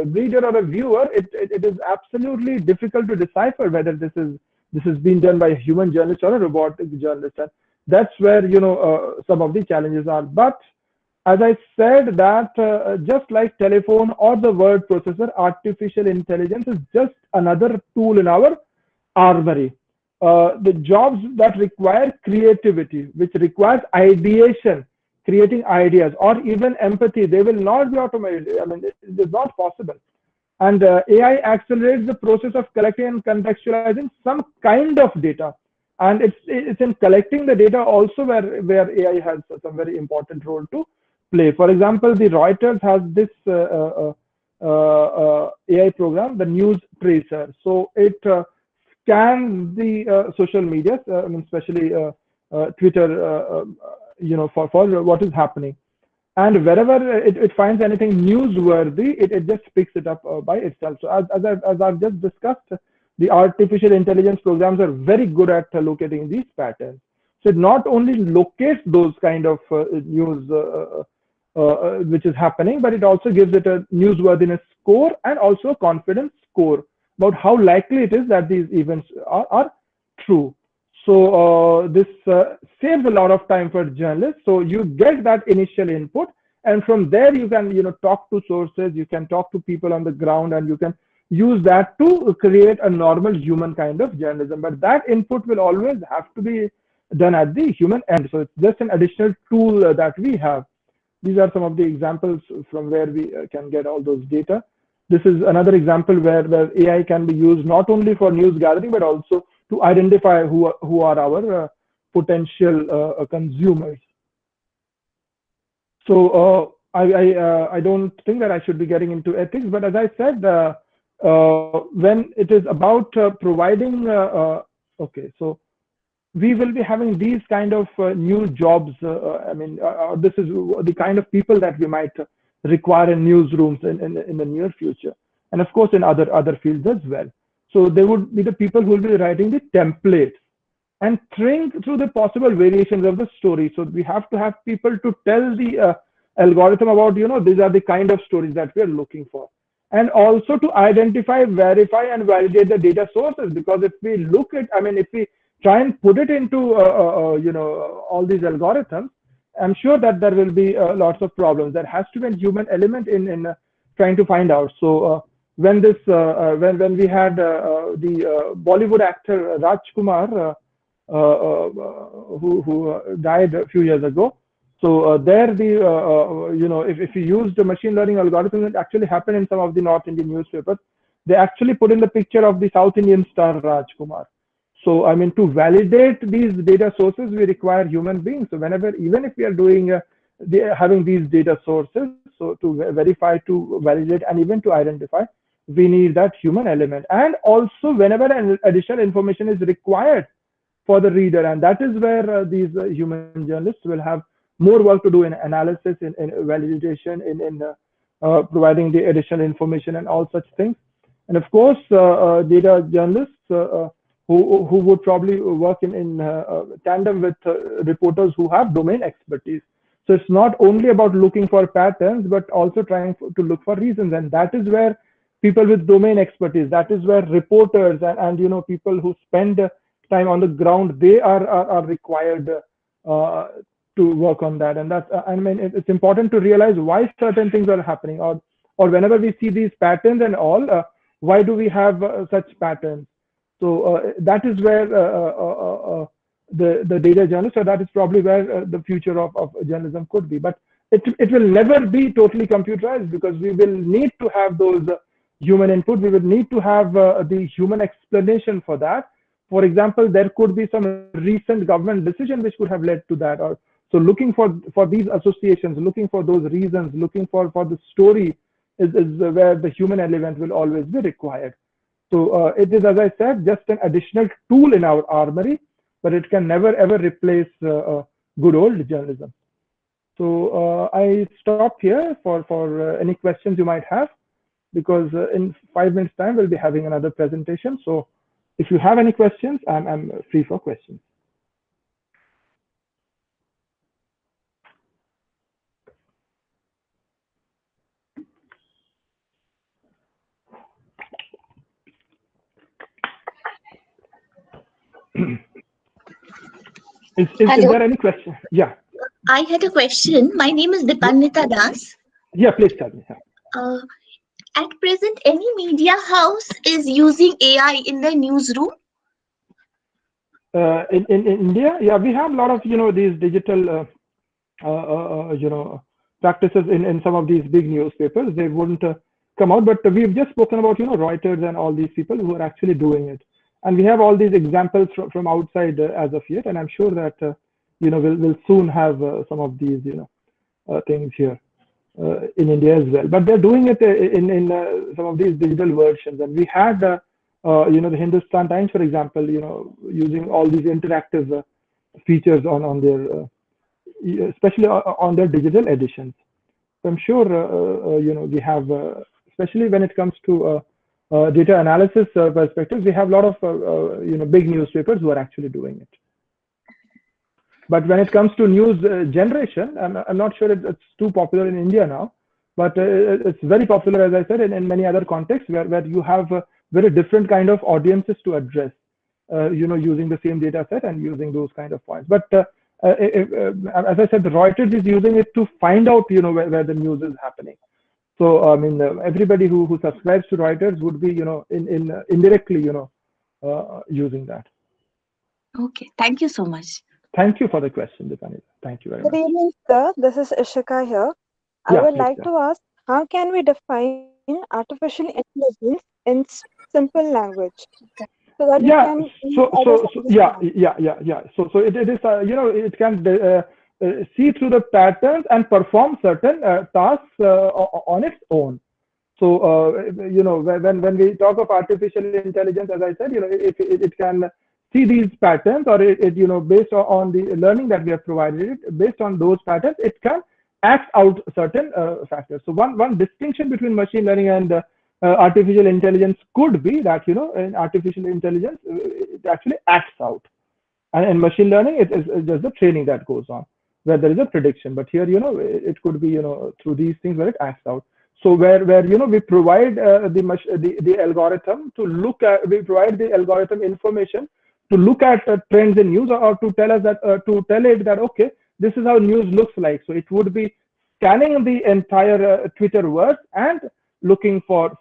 reader or a viewer, it is absolutely difficult to decipher whether this is being done by a human journalist or a robotic journalist. And that's where some of the challenges are. But as I said, that just like telephone or the word processor, artificial intelligence is just another tool in our armory. The jobs that require creativity, which requires ideation, creating ideas, or even empathy, they will not be automated. I mean, it is not possible. And AI accelerates the process of collecting and contextualizing some kind of data. And it's in collecting the data also where AI has some very important role to play. For example, the Reuters has this AI program, the News Tracer. So it scans the social media, I mean, especially Twitter, for what is happening. And wherever it finds anything newsworthy, it just picks it up by itself. So as I've just discussed, the artificial intelligence programs are very good at locating these patterns. So it not only locates those kind of news which is happening, but it also gives it a newsworthiness score and also a confidence score about how likely it is that these events are true. So this saves a lot of time for journalists. So you get that initial input, and from there you can talk to sources, you can talk to people on the ground, and you can use that to create a normal human kind of journalism. But that input will always have to be done at the human end. So it's just an additional tool that we have. These are some of the examples from where we can get all those data. This is another example where AI can be used not only for news gathering, but also to identify who are our potential consumers. So I don't think that I should be getting into ethics, but as I said, when it is about providing, okay, so we will be having these kind of new jobs. I mean, this is the kind of people that we might require in newsrooms in the near future, and of course in other fields as well. So they would be the people who will be writing the templates and think through the possible variations of the story. So we have to have people to tell the algorithm about, these are the kind of stories that we are looking for. And also to identify, verify, and validate the data sources. Because if we look at, I mean, if we try and put it into, all these algorithms, I'm sure that there will be lots of problems. There has to be a human element in trying to find out. So when this, when we had the Bollywood actor Rajkumar, who died a few years ago. So there, if you use the machine learning algorithm, it actually happened in some of the North Indian newspapers. They actually put in the picture of the South Indian star Rajkumar. So I mean, to validate these data sources, we require human beings. So even if we are doing having these data sources, so to verify, to validate, and even to identify, we need that human element. And also, whenever an additional information is required for the reader, and that is where these human journalists will have more work to do in analysis, in validation, in providing the additional information and all such things. And of course, data journalists who would probably work in tandem with reporters who have domain expertise. So it's not only about looking for patterns, but also trying to look for reasons. And that is where people with domain expertise, that is where reporters and people who spend time on the ground, they are required to work on that. And that's, I mean, it's important to realize why certain things are happening, or whenever we see these patterns and all, why do we have such patterns? So that is where the data journalist, or that is probably where the future of journalism could be. But it will never be totally computerized, because we will need to have those human input. We will need to have the human explanation for that. For example, there could be some recent government decision which could have led to that. Or so looking for these associations, looking for those reasons, looking for the story is where the human element will always be required. So it is, as I said, just an additional tool in our armory, but it can never ever replace good old journalism. So I stop here for any questions you might have, because in 5 minutes time we'll be having another presentation. So if you have any questions, I'm free for questions. Is there any question? Yeah. I had a question. My name is Dipannita Das. Yeah, please tell me. At present, any media house is using AI in the newsroom? In India, yeah, we have a lot of these digital practices in some of these big newspapers. They wouldn't come out, but we've just spoken about Reuters and all these people who are actually doing it, and we have all these examples from outside as of yet, and I'm sure that we'll soon have some of these things here in India as well. But they're doing it in some of these digital versions, and we had the Hindustan Times, for example, using all these interactive features on their especially on their digital editions. So I'm sure we have, especially when it comes to data analysis perspective, we have a lot of big newspapers who are actually doing it. But when it comes to news generation, I'm not sure it's too popular in India now, but it's very popular, as I said, in many other contexts where you have very different kind of audiences to address, using the same data set and using those kind of points. But as I said, Reuters is using it to find out, where the news is happening. So I mean, everybody who subscribes to Reuters would be, indirectly, using that. Okay, thank you so much. Thank you for the question, Deepanita. Thank you very much. Good evening, sir. This is Ishika here. I would like to ask, how can we define artificial intelligence in simple language? So that yeah. So it is, it can see through the patterns and perform certain tasks on its own. So when we talk of artificial intelligence, as I said, it can see these patterns, or it based on the learning that we have provided it, based on those patterns, it can act out certain factors. So one distinction between machine learning and artificial intelligence could be that in artificial intelligence it actually acts out, and in machine learning it is just the training that goes on, where there is a prediction. But here it could be through these things where it acts out. So where we provide the algorithm to look at, we provide the algorithm information to look at trends in news, or to tell us that to tell it that, okay, this is how news looks like. So it would be scanning the entire Twitter verse and looking for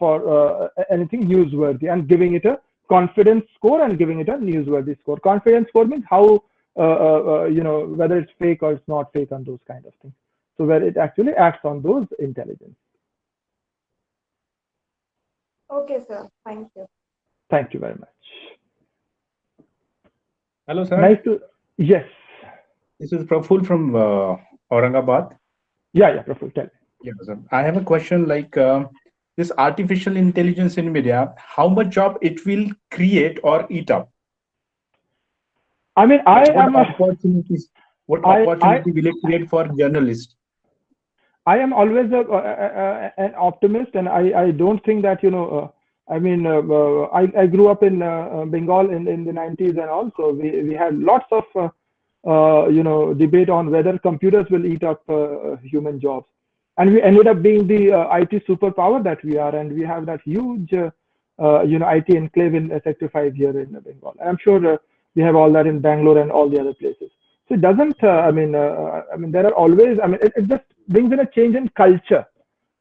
anything newsworthy, and giving it a confidence score and giving it a newsworthy score. Confidence score means how whether it's fake or it's not fake, and those kind of things. So where it actually acts on those intelligence. Okay, sir. Thank you. Thank you very much. Hello, sir. Nice to, yes. This is Praful from Aurangabad. Yeah, Praful, tell me. Yeah, sir. I have a question, like this artificial intelligence in media, how much job it will create or eat up? I mean, what opportunity will it create for journalists? I am always an optimist, and I don't think that I grew up in Bengal in the 90s and all, so we had lots of debate on whether computers will eat up human jobs, and we ended up being the IT superpower that we are, and we have that huge IT enclave in Sector 5 here in Bengal. And I'm sure we have all that in Bangalore and all the other places. So it doesn't. There are always. It just brings in a change in culture.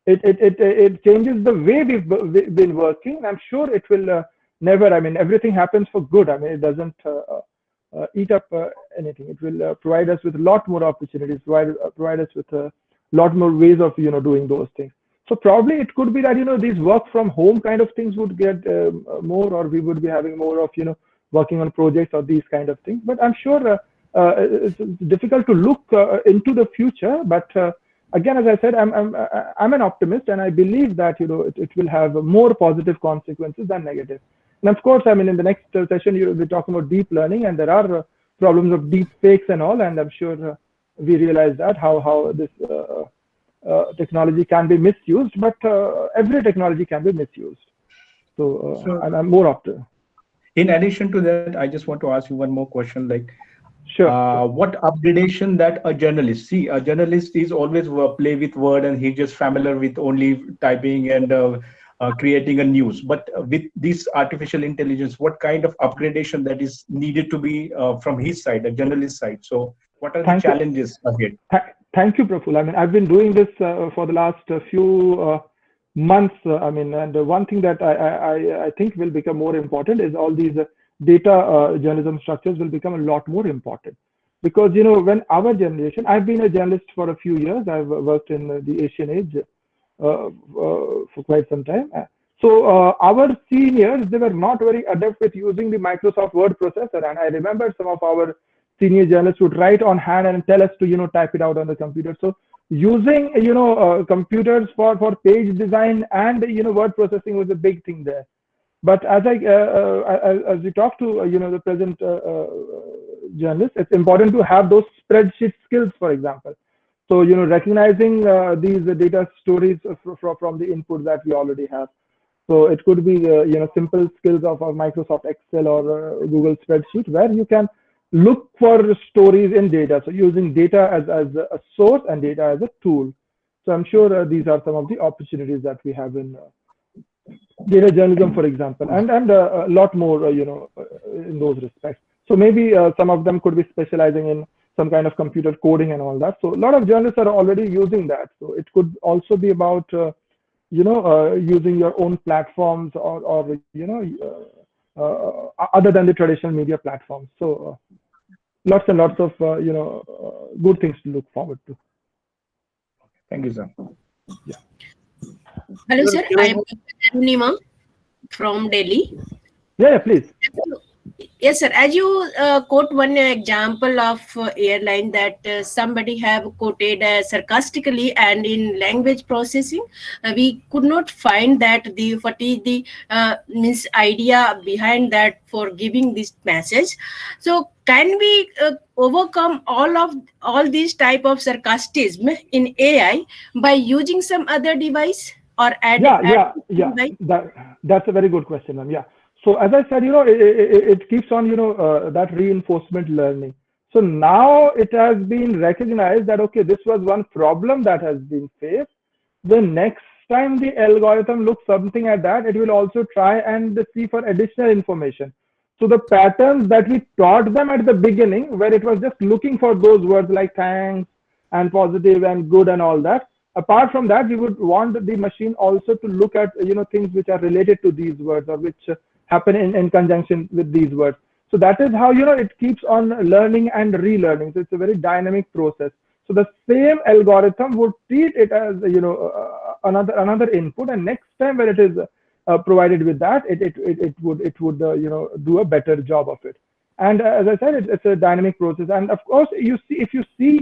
It changes the way we've been working. I'm sure it will never. Everything happens for good. It doesn't eat up anything. It will provide us with a lot more opportunities. Provide us with a lot more ways of doing those things. So probably it could be that these work from home kind of things would get more, or we would be having more of working on projects or these kind of things. But I'm sure. It's difficult to look into the future, but again, as I said, I'm an optimist, and I believe that it will have more positive consequences than negative. And of course, I mean, in the next session, you will be talking about deep learning, and there are problems of deep fakes and all, and I'm sure we realize that how this technology can be misused, but every technology can be misused. So I'm more after. In addition to that, I just want to ask you one more question, like, sure. What upgradation that a journalist, see, a journalist is always play with word and he's just familiar with only typing and creating a news. But with this artificial intelligence, what kind of upgradation that is needed to be from his side, the journalist side? So what are the challenges ahead? Thank you, Praful. I mean, I've been doing this for the last few months. I mean, and one thing that I think will become more important is all these data journalism structures will become a lot more important, because when our generation, I've been a journalist for a few years. I've worked in the Asian Age for quite some time. So our seniors, they were not very adept with using the Microsoft Word processor, and I remember some of our senior journalists would write on hand and tell us to type it out on the computer. So using computers for page design and word processing was a big thing there. But as we talk to the present journalists, it's important to have those spreadsheet skills, for example. So recognizing these data stories from the input that we already have. So it could be simple skills of Microsoft Excel or Google spreadsheet, where you can look for stories in data. So using data as a source and data as a tool. So I'm sure these are some of the opportunities that we have in data journalism, for example, and a lot more, in those respects. So maybe some of them could be specializing in some kind of computer coding and all that. So a lot of journalists are already using that. So it could also be about, using your own platforms or other than the traditional media platforms. So lots and lots of, good things to look forward to. Thank you, sir. Yeah. Hello, sir. I am Uma from Delhi. Yeah, please. Yes, sir. As you quote one example of airline that somebody have quoted sarcastically, and in language processing, we could not find that what is the means idea behind that for giving this message. So can we overcome all these type of sarcasm in AI by using some other device or add? That's a very good question, ma'am. Yeah. So as I said, it keeps on, that reinforcement learning. So now it has been recognized that, okay, this was one problem that has been faced. The next time the algorithm looks something at that, it will also try and see for additional information. So the patterns that we taught them at the beginning, where it was just looking for those words like thanks and positive and good and all that, apart from that, we would want the machine also to look at, things which are related to these words or which happen in conjunction with these words. So that is how, it keeps on learning and relearning. So it's a very dynamic process. So the same algorithm would treat it as, another input, and next time when it is provided with that, it would do a better job of it. And as I said, it's a dynamic process. And of course, if you see,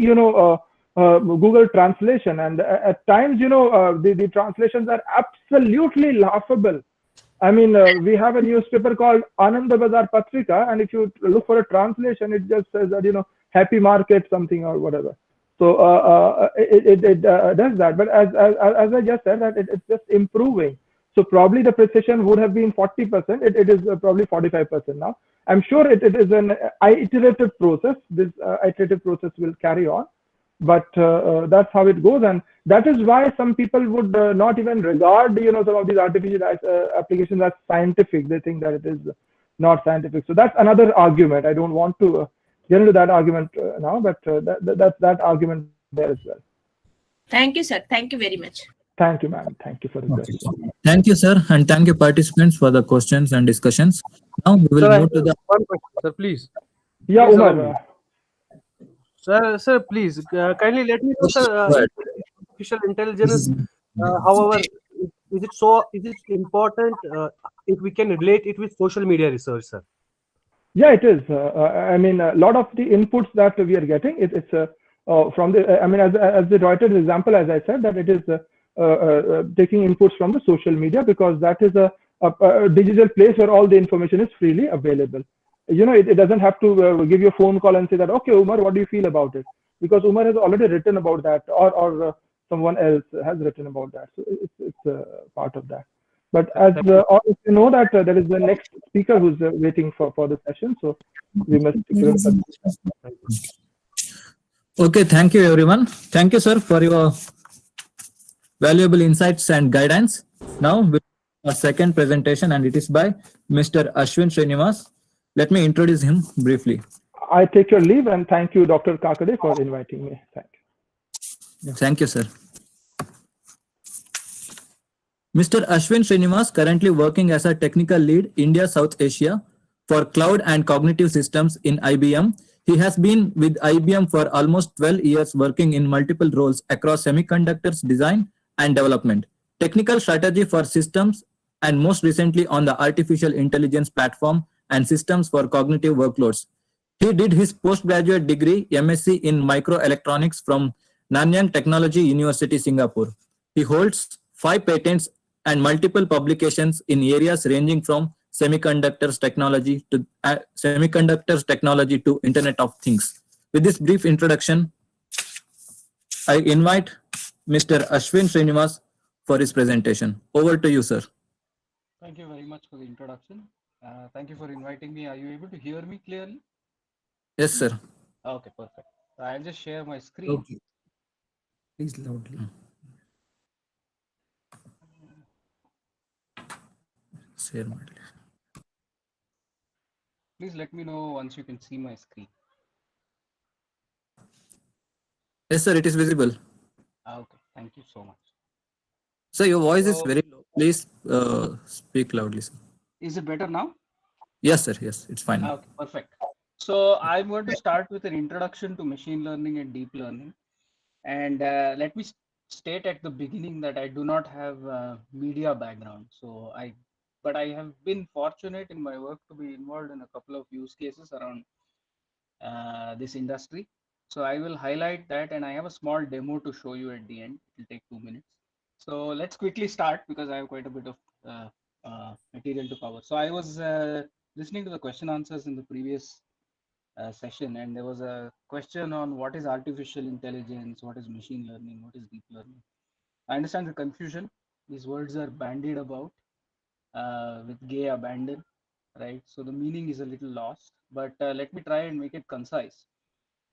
Google Translation, and at times, the translations are absolutely laughable. I mean, we have a newspaper called Anand Bazar Patrika, and if you look for a translation, it just says that, happy market something or whatever. So it does that. But as I just said, that it's just improving. So probably the precision would have been 40%. It is probably 45% now. I'm sure it is an iterative process. This iterative process will carry on. But that's how it goes, and that is why some people would not even regard some of these artificial applications as scientific. They think that it is not scientific. So that's another argument. I don't want to get into that argument now, but that's that argument there as well. Thank you, sir. Thank you very much. Thank you, ma'am. Thank you for the question. Thank you, sir, and thank you, participants, for the questions and discussions. Now we will move to the one question, sir, please. Yeah, Umar. Sir, please kindly let me know, sir. Artificial intelligence, however, is it important if we can relate it with social media research, sir? Yeah, it is. I mean, a lot of the inputs that we are getting, it's from the. I mean, as the Reuters example, as I said, that it is taking inputs from the social media, because that is a a digital place where all the information is freely available. It doesn't have to give you a phone call and say that, okay, Umar, what do you feel about it? Because Umar has already written about that, or someone else has written about that. So it's part of that. But as if you know that there is the next speaker who's waiting for the session, so we must give him permission. Okay, thank you everyone. Thank you, sir, for your valuable insights and guidance. Now, we'll our second presentation, and it is by Mr. Ashwin Srinivas. Let me introduce him briefly. I take your leave and thank you, Dr. Kakade, for inviting me. Thank you. Thank you, sir. Mr. Ashwin Srinivas, currently working as a technical lead India South Asia for cloud and cognitive systems in IBM. He has been with IBM for almost 12 years, working in multiple roles across semiconductors design and development, technical strategy for systems, and most recently on the artificial intelligence platform and systems for cognitive workloads. He did his postgraduate degree MSc in microelectronics from Nanyang Technology University, Singapore. He holds 5 patents and multiple publications in areas ranging from semiconductors technology to Internet of Things. With this brief introduction, I invite Mr. Ashwin Srinivas for his presentation. Over to you, sir. Thank you very much for the introduction. Thank you for inviting me. Are you able to hear me clearly? Yes, sir. Okay, perfect. I'll just share my screen. Okay. Please loudly. Share ಮಾಡಿ. Please let me know once you can see my screen. Yes, sir, it is visible. Okay, thank you so much. Sir, your voice is very low. Please speak loudly, sir. Is it better now? Yes, sir. Yes, it's fine. Okay, perfect. So I'm going to start with an introduction to machine learning and deep learning. And let me state at the beginning that I do not have a media background. But I have been fortunate in my work to be involved in a couple of use cases around this industry. So I will highlight that, and I have a small demo to show you at the end. It will take 2 minutes. So let's quickly start because I have quite a bit of material to cover. So I was listening to the question answers in the previous session, and there was a question on what is artificial intelligence, what is machine learning, what is deep learning. I understand the confusion. These words are bandied about with gay abandon, right? So the meaning is a little lost, but let me try and make it concise.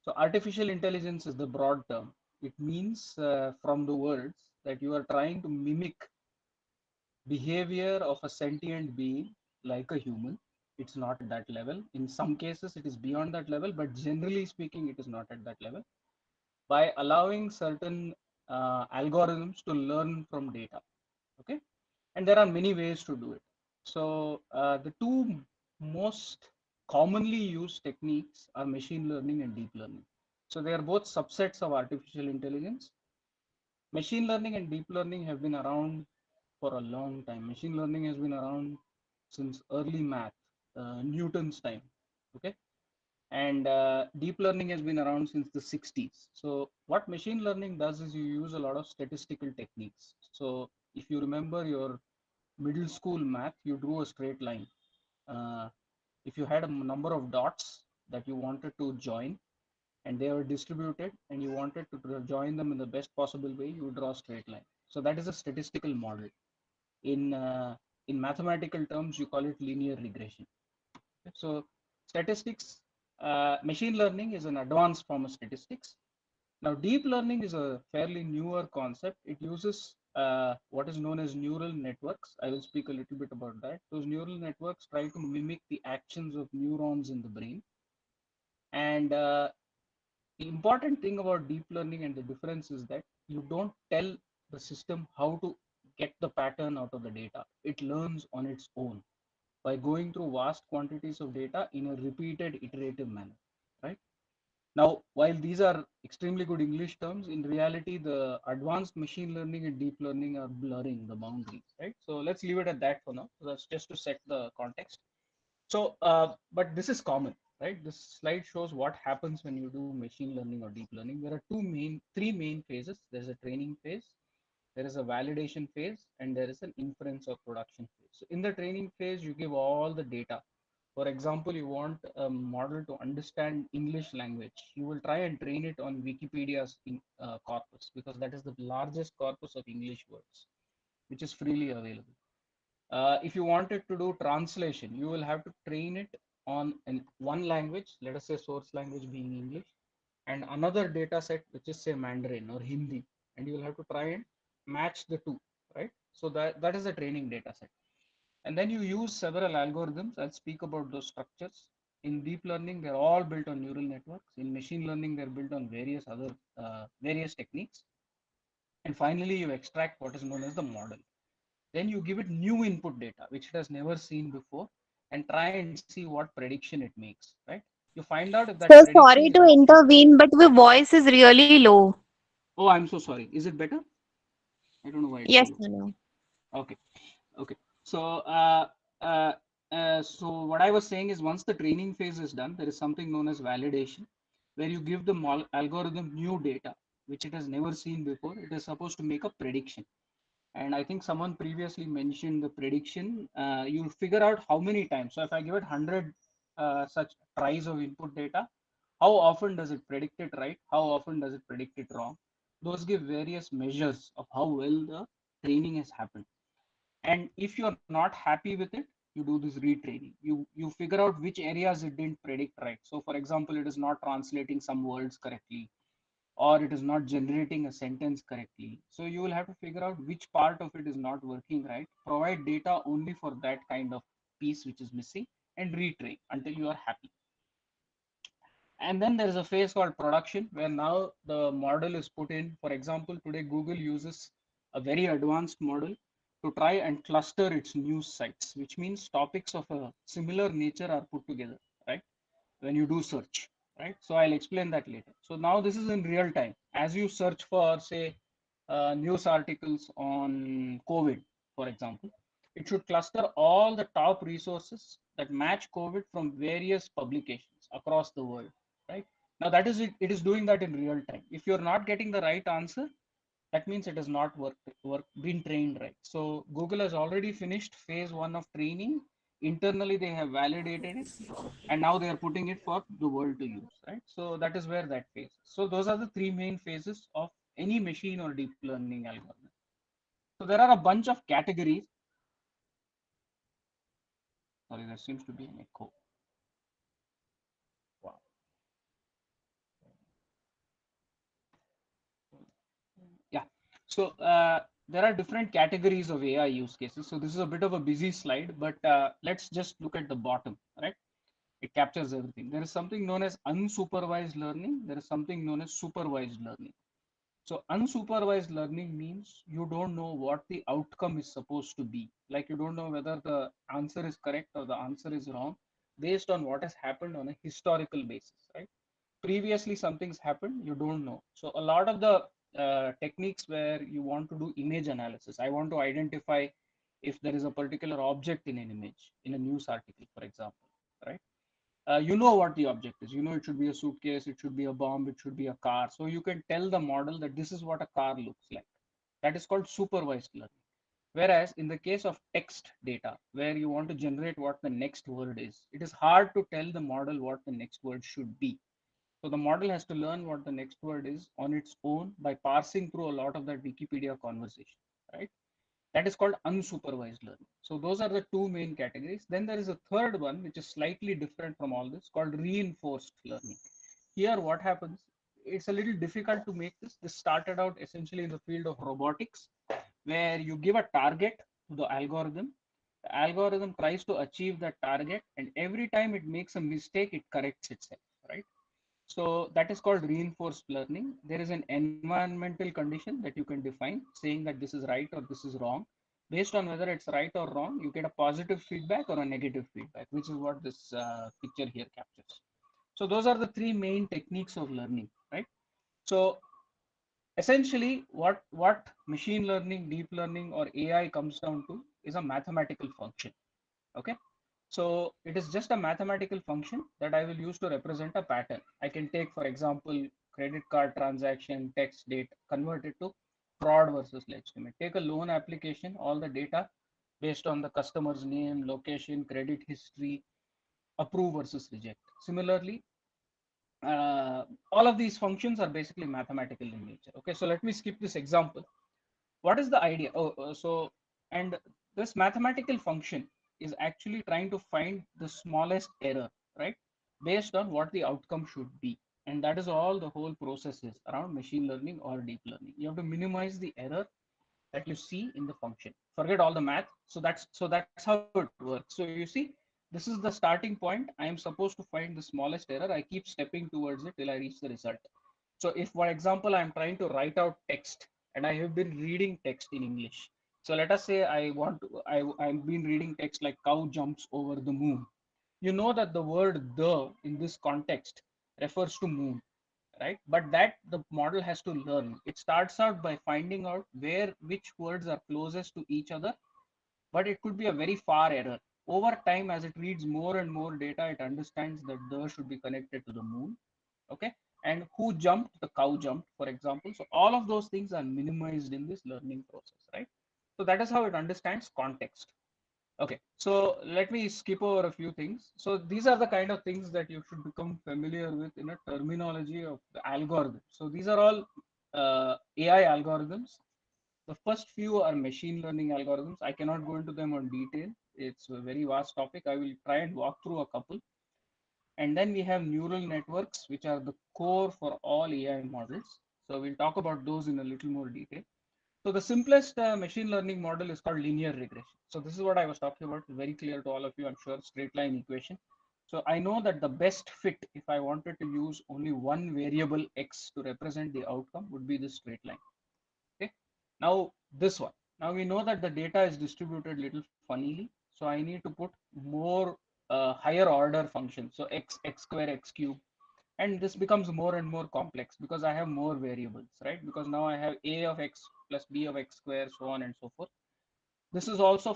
So artificial intelligence is the broad term. It means from the words that you are trying to mimic behavior of a sentient being like a human. It's not at that level. In some cases, it is beyond that level, but generally speaking, it is not at that level. By allowing certain algorithms to learn from data, okay? And there are many ways to do it. So the two most commonly used techniques are machine learning and deep learning. So they are both subsets of artificial intelligence. Machine learning and deep learning have been around for a long time. Machine learning has been around since early math, Newton's time, okay? And deep learning has been around since the 60s. So what machine learning does is you use a lot of statistical techniques. So if you remember your middle school math, you drew a straight line. If you had a number of dots that you wanted to join and they were distributed and you wanted to join them in the best possible way, you would draw a straight line. So that is a statistical model. In mathematical terms, you call it linear regression. So statistics, machine learning is an advanced form of statistics. Now, deep learning is a fairly newer concept. It uses what is known as neural networks. I will speak a little bit about that. Those neural networks try to mimic the actions of neurons in the brain. And the important thing about deep learning and the difference is that you don't tell the system how to get the pattern out of the data. It learns on its own by going through vast quantities of data in a repeated iterative manner, right? Now, while these are extremely good English terms, in reality, the advanced machine learning and deep learning are blurring the boundaries, right? So let's leave it at that for now. So that's just to set the context. So, but this is common, right? This slide shows what happens when you do machine learning or deep learning. There are three main phases. There's a training phase, There is a validation phase and there is an inference or production phase. So in the training phase, you give all the data. For example, you want a model to understand English language. You will try and train it on Wikipedia's corpus, because that is the largest corpus of English words, which is freely available. If you wanted to do translation, you will have to train it on one language, let us say source language being English, and another data set, which is say Mandarin or Hindi, and you will have to try and match the two, right? So that is the training data set. And then you use several algorithms. I'll speak about those structures. In deep learning, they're all built on neural networks. In machine learning, they're built on various other various techniques. And finally, you extract what is known as the model. Then you give it new input data, which it has never seen before, and try and see what prediction it makes, right? You find out if that So prediction sorry is to actually. intervene, but your voice is really low. Oh, I'm so sorry. Is it better? I don't know why it's so Yes, low. hello. Okay. Okay. So, uh, so what I was saying is, once the training phase is done, there is something known as validation, where you give the algorithm new data, which it has never seen before. It is supposed to make a prediction. And I think someone previously mentioned the prediction. You figure out how many times. So if I give it 100 such tries of input data, how often does it predict it right? How often does it predict it wrong? Those give various measures of how well the training has happened. And if you're not happy with it, you do this retraining. You figure out which areas it didn't predict right. So for example, it is not translating some words correctly, or it is not generating a sentence correctly. So you will have to figure out which part of it is not working right, provide data only for that kind of piece which is missing, and retrain until you are happy. And then there is a phase called production, where now the model is put in. For example, today Google uses a very advanced model to try and cluster its news sites, which means topics of a similar nature are put together, right? When you do search, right? So I'll explain that later. So now this is in real time. As you search for, say, news articles on COVID, for example, it should cluster all the top resources that match COVID from various publications across the world, right? Now that is it, it is doing that in real time. If you're not getting the right answer, that means it has not been trained right. So Google has already finished phase one of training. Internally, they have validated it, and now they are putting it for the world to use, right? So that is where that phase is. So those are the three main phases of any machine or deep learning algorithm. So there are a bunch of categories. Sorry, there seems to be an echo. Wow. Yeah. So there are different categories of AI use cases. So this is a bit of a busy slide, but let's just look at the bottom, right? It captures everything. There is something known as unsupervised learning. There is something known as supervised learning. So unsupervised learning means you don't know what the outcome is supposed to be. Like you don't know whether the answer is correct or the answer is wrong based on what has happened on a historical basis, right? Previously something's happened, you don't know. So a lot of the techniques where you want to do image analysis, I want to identify if there is a particular object in an image in a news article, for example, right? You know what the object is. You know it should be a suitcase, it should be a bomb, it should be a car. So you can tell the model that this is what a car looks like. That is called supervised learning. Whereas in the case of text data, where you want to generate what the next word is, it is hard to tell the model what the next word should be. So the model has to learn what the next word is on its own by parsing through a lot of that Wikipedia conversation, right? That is called unsupervised learning. So those are the two main categories. Then there is a third one, which is slightly different from all this, called reinforced learning. Here, what happens, it's a little difficult to make this. This started out essentially in the field of robotics, where you give a target to the algorithm. The algorithm tries to achieve that target, and every time it makes a mistake, it corrects itself, right? So that is called reinforced learning. There is an environmental condition that you can define saying that this is right or this is wrong. Based on whether it's right or wrong, you get a positive feedback or a negative feedback, which is what this picture here captures. So those are the three main techniques of learning, right? So essentially what machine learning, deep learning, or AI comes down to is a mathematical function. Okay. So it is just a mathematical function that I will use to represent a pattern. I can take, for example, credit card transaction, text date, convert it to fraud versus legitimate. Take a loan application, all the data based on the customer's name, location, credit history, approve versus reject. Similarly, all of these functions are basically mathematical in nature. Okay, so let me skip this example. What is the idea? And this mathematical function is actually trying to find the smallest error, right? Based on what the outcome should be. And that is all the whole process is around machine learning or deep learning. You have to minimize the error that you see in the function. Forget all the math. So that's how it works. So you see, this is the starting point. I am supposed to find the smallest error. I keep stepping towards it till I reach the result. So if, for example, I'm trying to write out text and I have been reading text in English. So let us say I've been reading text like cow jumps over the moon. You know that the word the in this context refers to moon, right? But that the model has to learn. It starts out by finding out which words are closest to each other, but it could be a very far error. Over time, as it reads more and more data, it understands that the should be connected to the moon. Okay. And who jumped? The cow jumped, for example. So all of those things are minimized in this learning process, right? So that is how it understands context. Okay, so let me skip over a few things. So these are the kind of things that you should become familiar with in a terminology of the algorithm. So these are all AI algorithms. The first few are machine learning algorithms. I cannot go into them on detail. It's a very vast topic. I will try and walk through a couple. And then we have neural networks, which are the core for all AI models. So we'll talk about those in a little more detail. So the simplest machine learning model is called linear regression. So this is what I was talking about. Very clear to all of you, I'm sure. Straight line equation. So I know that the best fit, if I wanted to use only one variable x to represent the outcome, would be this straight line. Okay. Now this one. Now we know that the data is distributed little funnily. So I need to put more higher order functions. So x square, x cube. And this becomes more and more complex because I have more variables, right? Because now I have a of x plus b of x square, so on and so forth. This is also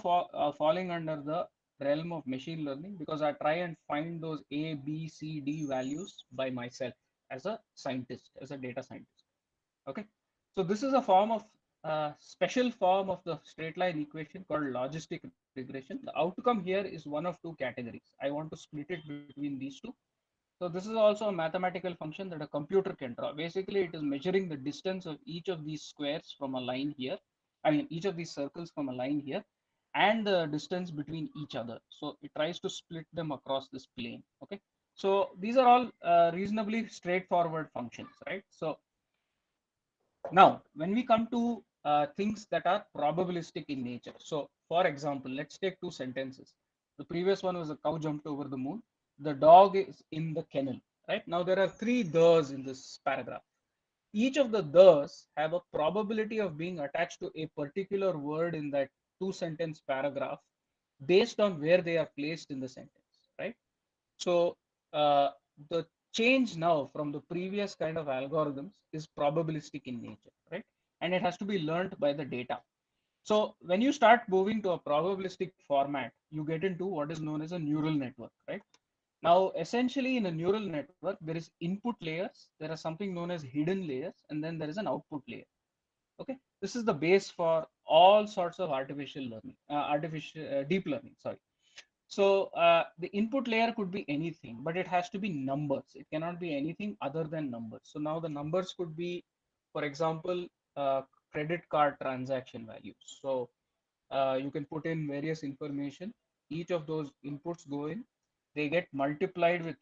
falling under the realm of machine learning because I try and find those a, b, c, d values by myself as a scientist, as a data scientist. Okay, so this is a form of special form of the straight line equation called logistic regression. The outcome here is one of two categories. I want to split it between these two. So this is also a mathematical function that a computer can draw. Basically, it is measuring the distance of each of these squares from a line here. I mean, each of these circles from a line here and the distance between each other. So it tries to split them across this plane. Okay. So these are all reasonably straightforward functions, right? So now, when we come to things that are probabilistic in nature. So, for example, let's take two sentences. The previous one was a cow jumped over the moon. The dog is in the kennel, right? Now, there are three the's in this paragraph. Each of the the's have a probability of being attached to a particular word in that two sentence paragraph based on where they are placed in the sentence, right? So the change now from the previous kind of algorithms is probabilistic in nature, right? And it has to be learned by the data. So when you start moving to a probabilistic format, you get into what is known as a neural network, right? Now, essentially in a neural network, there is input layers, there is something known as hidden layers, and then there is an output layer. Okay, this is the base for all sorts of artificial learning, deep learning, sorry. So the input layer could be anything, but it has to be numbers. It cannot be anything other than numbers. So now the numbers could be, for example, credit card transaction values. So you can put in various information. Each of those inputs go in. They get multiplied with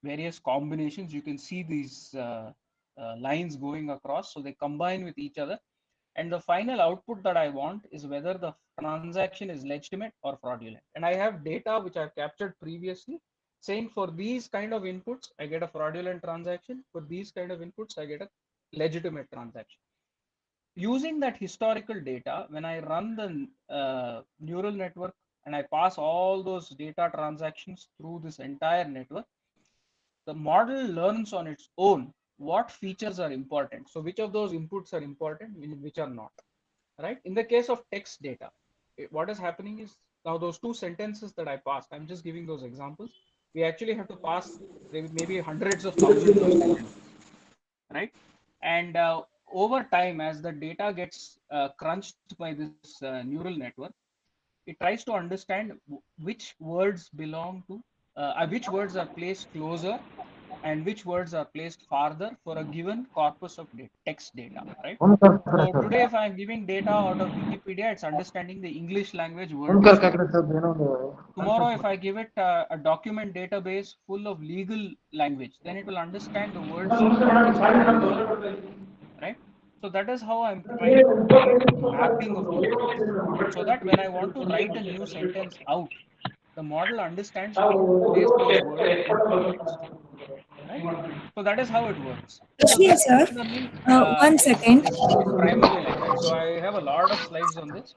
various combinations. You can see these lines going across. So they combine with each other. And the final output that I want is whether the transaction is legitimate or fraudulent. And I have data which I've captured previously saying for these kind of inputs, I get a fraudulent transaction. For these kind of inputs, I get a legitimate transaction. Using that historical data, when I run the neural network and I pass all those data transactions through this entire network, the model learns on its own what features are important. So which of those inputs are important, which are not, right? In the case of text data, what is happening is now those two sentences that I passed, I'm just giving those examples. We actually have to pass maybe hundreds of thousands of sentences, right? And over time, as the data gets crunched by this neural network, it tries to understand which words belong to, which words are placed closer and which words are placed farther for a given corpus of text data, right? So today, if I'm giving data out of Wikipedia, it's understanding the English language word for word. Tomorrow, if I give it a document database full of legal language, then it will understand the words in context of legal language, right? So that is how I'm trying to create a mapping of the words, so that when I want to write a new sentence out, the model understands how to place those words in context, right? So that is how it works. So Ashwin, this sir, deep learning one second. is primarily like that. So I have a lot of slides on this.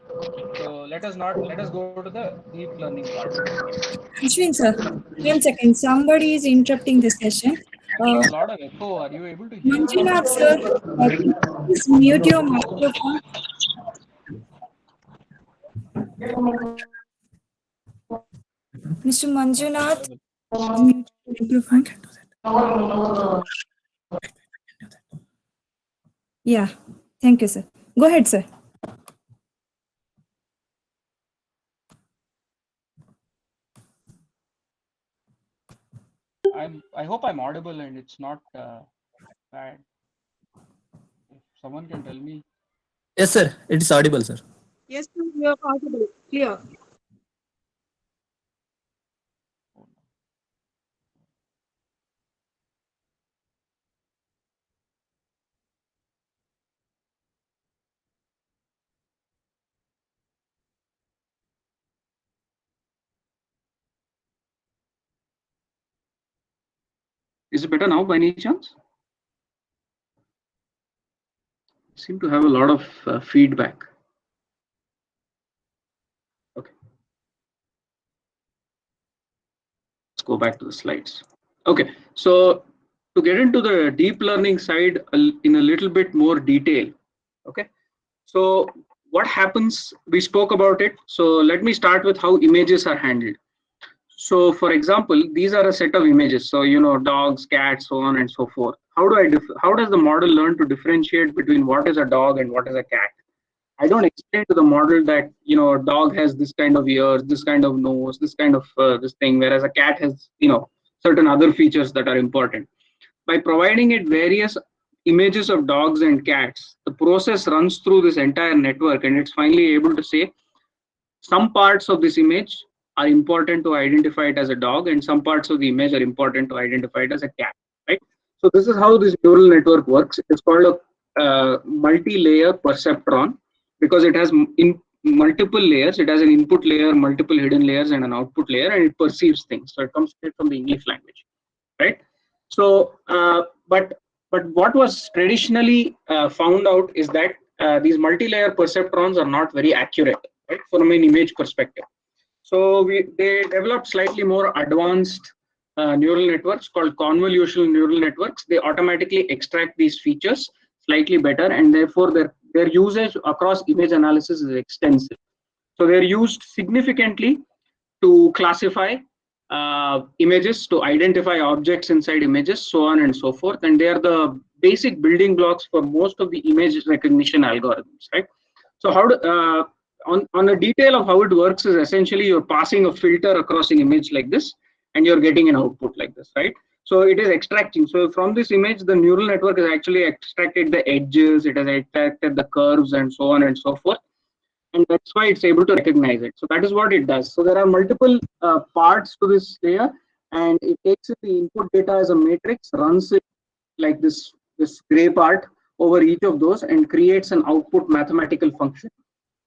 So let us go to the deep learning part of it. Ashwin, sir, one second. Somebody is interrupting the session. There is a lot of echo. Are you able to hear me? Manjunath, sir, can you please mute your microphone? Mr. Manjunath, mute your microphone. Yeah, thank you, sir. Go ahead, sir. I hope I'm audible and it's not bad. If someone can tell me. Yes, sir. It is audible, sir. Yes, sir, you are audible. Clear. Is it better now by any chance? Seem to have a lot of feedback. Okay. Let's go back to the slides. Okay, so to get into the deep learning side in a little bit more detail. Okay, so what happens, we spoke about it. So let me start with how images are handled. So for example, these are a set of images. So, you know, dogs, cats, so on and so forth. How does the model learn to differentiate between what is a dog and what is a cat? I don't explain to the model that, you know, a dog has this kind of ears, this kind of nose, this kind of this thing, whereas a cat has, you know, certain other features that are important. By providing it various images of dogs and cats, the process runs through this entire network and it's finally able to say some parts of this image are important to identify it as a dog and some parts of the image are important to identify it as a cat, right? So this is how this neural network works. It's called a multi-layer perceptron because it has in multiple layers. It has an input layer, multiple hidden layers, and an output layer, and it perceives things. So it comes straight from the English language, right? So, but what was traditionally found out is that these multi-layer perceptrons are not very accurate, right, from an image perspective. So they developed slightly more advanced neural networks called convolutional neural networks. They automatically extract these features slightly better, and therefore their usage across image analysis is extensive. So they're used significantly to classify images, to identify objects inside images, so on and so forth. And they are the basic building blocks for most of the image recognition algorithms, right? So how do, on a detail of how it works is essentially you're passing a filter across an image like this, and you're getting an output like this, right? So it is extracting. So from this image, the neural network has actually extracted the edges, it has extracted the curves, and so on and so forth. And that's why it's able to recognize it. So that is what it does. So there are multiple parts to this layer, and it takes the input data as a matrix, runs it like this gray part over each of those, and creates an output mathematical function,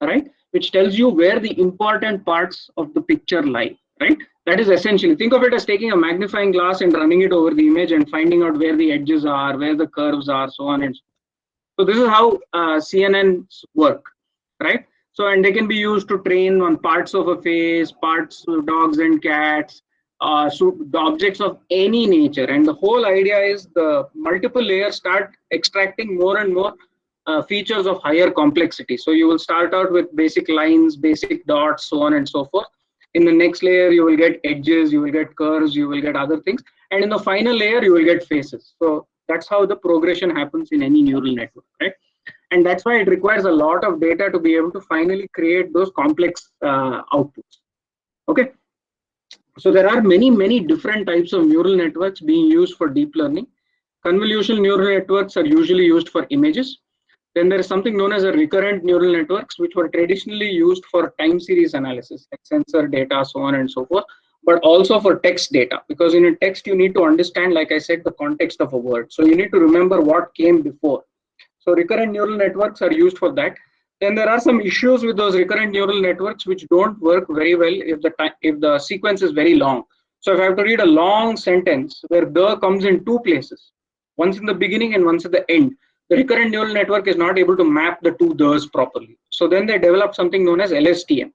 right, which tells you where the important parts of the picture lie, right? That is essentially, think of it as taking a magnifying glass and running it over the image and finding out where the edges are, where the curves are, so on and so forth. So this is how CNNs work, right? So, and they can be used to train on parts of a face, parts of dogs and cats, so the objects of any nature. And the whole idea is the multiple layers start extracting more and more features of higher complexity. So you will start out with basic lines, basic dots, so on and so forth. In the next layer, you will get edges, you will get curves, you will get other things. And in the final layer, you will get faces. So that's how the progression happens in any neural network, right? and that's why it requires a lot of data to be able to finally create those complex outputs. Okay, so there are many different types of neural networks being used for deep learning. Convolutional neural networks are usually used for images. Then there is something known as a recurrent neural networks, which were traditionally used for time series analysis, like sensor data, so on and so forth, but also for text data, because in a text you need to understand, like I said, the context of a word. So you need to remember what came before. So recurrent neural networks are used for that. Then there are some issues with those recurrent neural networks which don't work very well if the sequence is very long. So if I have to read a long sentence where the comes in two places, once in the beginning and once at the end, the recurrent neural network is not able to map the two the's properly. So then they develop something known as LSTM.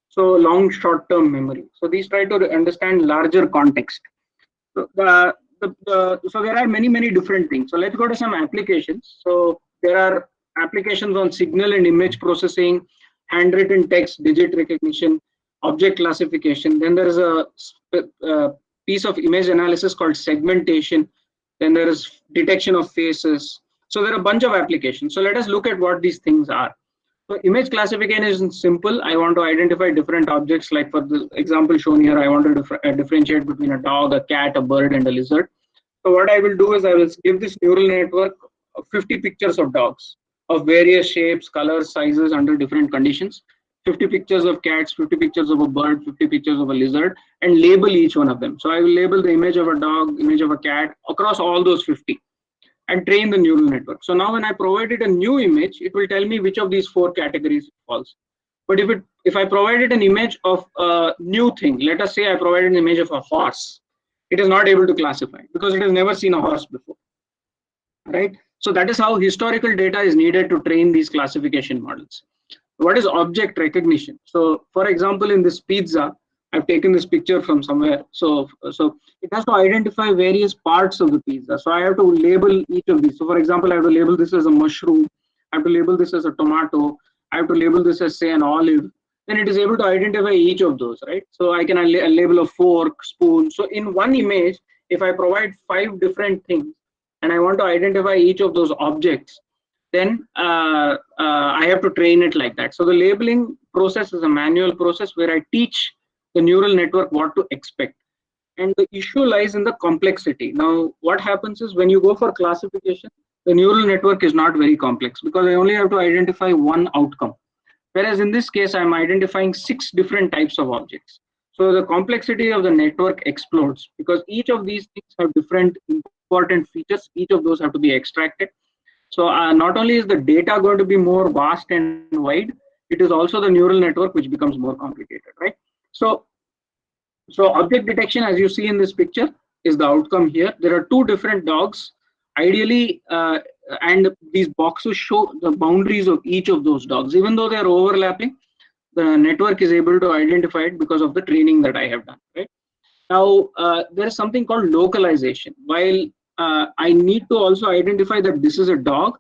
So long short-term memory. So these try to understand larger context. So, so there are many different things. So let's go to some applications. So there are applications on signal and image processing, handwritten text, digit recognition, object classification. Then there is a piece of image analysis called segmentation. Then there is detection of faces. So there are a bunch of applications. So let us look at what these things are. So image classification is simple. I want to identify different objects, like for the example shown here, I want to differentiate between a dog, a cat, a bird, and a lizard. So what I will do is I will give this neural network 50 pictures of dogs of various shapes, colors, sizes under different conditions, 50 pictures of cats, 50 pictures of a bird, 50 pictures of a lizard, and label each one of them. So I will label the image of a dog, image of a cat across all those 50. And train the neural network. So now when I provide it a new image, it will tell me which of these four categories it falls. But if I provided an image of a new thing, let us say I provided an image of a horse, it is not able to classify because it has never seen a horse before, right? So that is how historical data is needed to train these classification models. What is object recognition? So for example, in this pizza, I've taken this picture from somewhere. So it has to identify various parts of the pizza. So I have to label each of these. So for example, I have to label this as a mushroom. I have to label this as a tomato. I have to label this as, say, an olive. Then it is able to identify each of those, right? So I can label a fork, spoon. So in one image, if I provide 5 different things and I want to identify each of those objects, then I have to train it like that. So the labeling process is a manual process where I teach the neural network what to expect. And the issue lies in the complexity. Now, what happens is when you go for classification, the neural network is not very complex because I only have to identify one outcome. Whereas in this case, I'm identifying 6 different types of objects. So the complexity of the network explodes because each of these things have different important features. Each of those have to be extracted. So not only is the data going to be more vast and wide, it is also the neural network which becomes more complicated, right? So object detection, as you see in this picture, is the outcome here. There are 2 different dogs, ideally, and these boxes show the boundaries of each of those dogs. Even though they are overlapping, the network is able to identify it because of the training that I have done, right? Now, there is something called localization. While I need to also identify that this is a dog,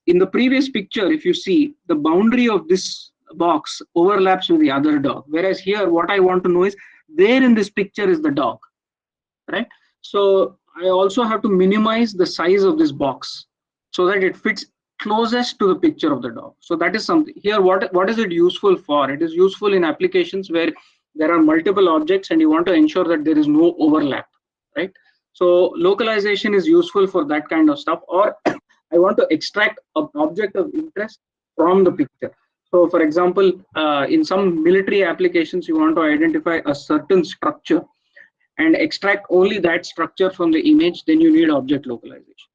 in the previous picture, if you see, the boundary of this box overlaps with the other dog. Whereas here, what I want to know is, where in this picture is the dog, right? So I also have to minimize the size of this box so that it fits closest to the picture of the dog. So that is something here. What is it useful for? It is useful in applications where there are multiple objects and you want to ensure that there is no overlap, right? So localization is useful for that kind of stuff. Or I want to extract an object of interest from the picture. So for example, in some military applications, you want to identify a certain structure and extract only that structure from the image, then you need object localization,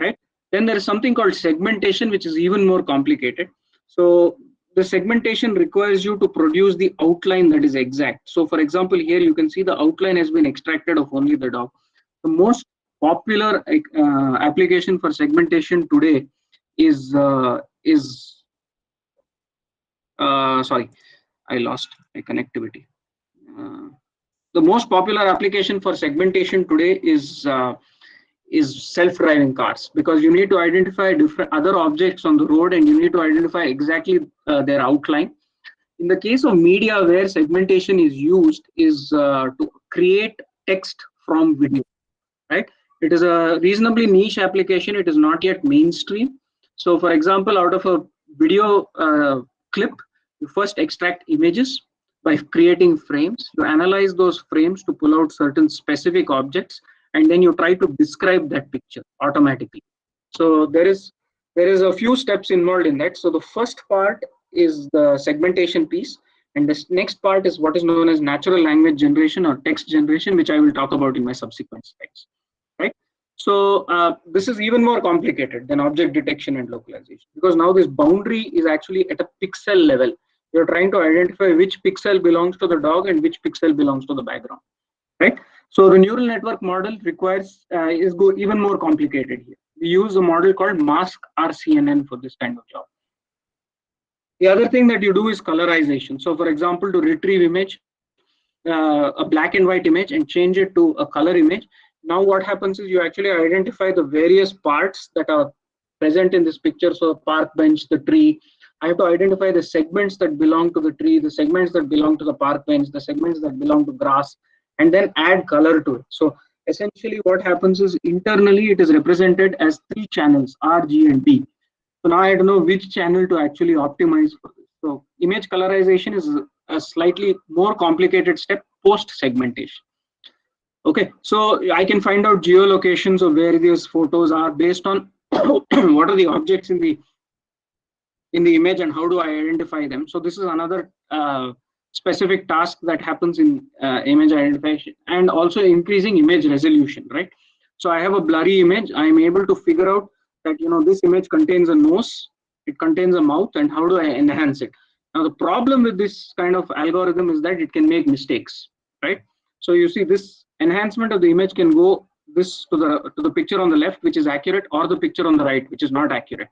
right? Then there is something called segmentation, which is even more complicated. So the segmentation requires you to produce the outline that is exact. So for example, here you can see the outline has been extracted of only the dog. The most popular application for segmentation today is sorry, I lost my connectivity. The most popular application for segmentation today is self-driving cars, because you need to identify different other objects on the road and you need to identify exactly their outline. In the case of media, where segmentation is used is to create text from video, right? It is a reasonably niche application. It is not yet mainstream. So for example, out of a video clip, you first extract images by creating frames. You analyze those frames to pull out certain specific objects, and then you try to describe that picture automatically. So there is a few steps involved in that. So the first part is the segmentation piece, and the next part is what is known as natural language generation or text generation, which I will talk about in my subsequent slides. Right. So this is even more complicated than object detection and localization, because now this boundary is actually at a pixel level. You're trying to identify which pixel belongs to the dog and which pixel belongs to the background, right? So the neural network model requires even more complicated here. We use a model called mask RCNN for this kind of job. The other thing that you do is colorization. So for example, to retrieve image, a black and white image, and change it to a color image. Now what happens is you actually identify the various parts that are present in this picture. So the park bench, the tree. I have to identify the segments that belong to the tree, the segments that belong to the park bench, the segments that belong to grass, and then add color to it. So essentially what happens is internally it is represented as 3 channels, R, G, and B. So now I have to know which channel to actually optimize for this. So image colorization is a slightly more complicated step post segmentation. Okay, so I can find out geolocations of where these photos are based on what are the objects in the image and how do I identify them. So this is another specific task that happens in image identification, and also increasing image resolution, right? So I have a blurry image. I am able to figure out that this image contains a nose, it contains a mouth, and how do I enhance it? Now the problem with this kind of algorithm is that it can make mistakes, right? So you see this enhancement of the image can go this to the picture on the left, which is accurate, or the picture on the right, which is not accurate,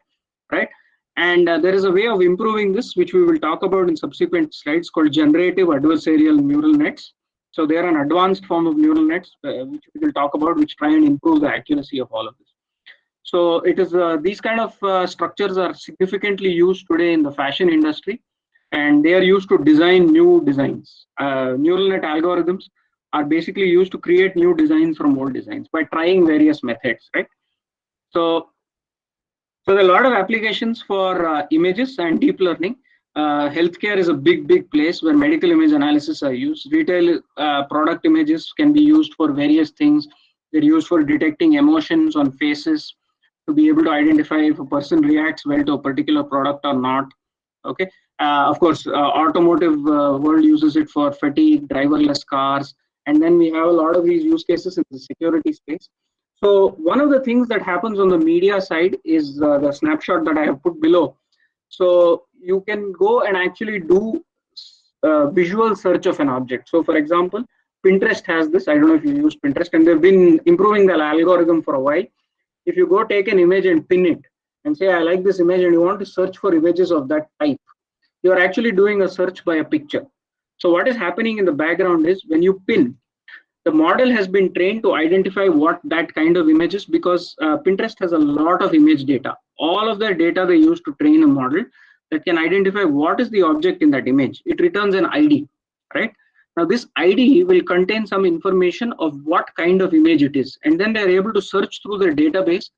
right? And there is a way of improving this, which we will talk about in subsequent slides, called generative adversarial neural nets. So they are an advanced form of neural nets, which we will talk about, which try and improve the accuracy of all of this. So it is these kind of structures are significantly used today in the fashion industry, and they are used to design new designs. Neural net algorithms are basically used to create new designs from old designs by trying various methods, right? So there are a lot of applications for images and deep learning. Healthcare is a big place where medical image analysis are used. Retail product images can be used for various things. They're used for detecting emotions on faces, to be able to identify if a person reacts well to a particular product or not. Okay. Of course, automotive world uses it for fatigue, driverless cars, and then we have a lot of these use cases in the security space. So one of the things that happens on the media side is the snapshot that I have put below. So you can go and actually do visual search of an object. So for example, Pinterest has this. I don't know if you use Pinterest, and they've been improving the algorithm for a while. If you go take an image and pin it and say, I like this image, and you want to search for images of that type, you are actually doing a search by a picture. So what is happening in the background is when you pin, the model has been trained to identify what that kind of image is, because Pinterest has a lot of image data. All of the data they use to train a model that can identify what is the object in that image. It returns an ID, right? Now this ID will contain some information of what kind of image it is. And then they're able to search through their database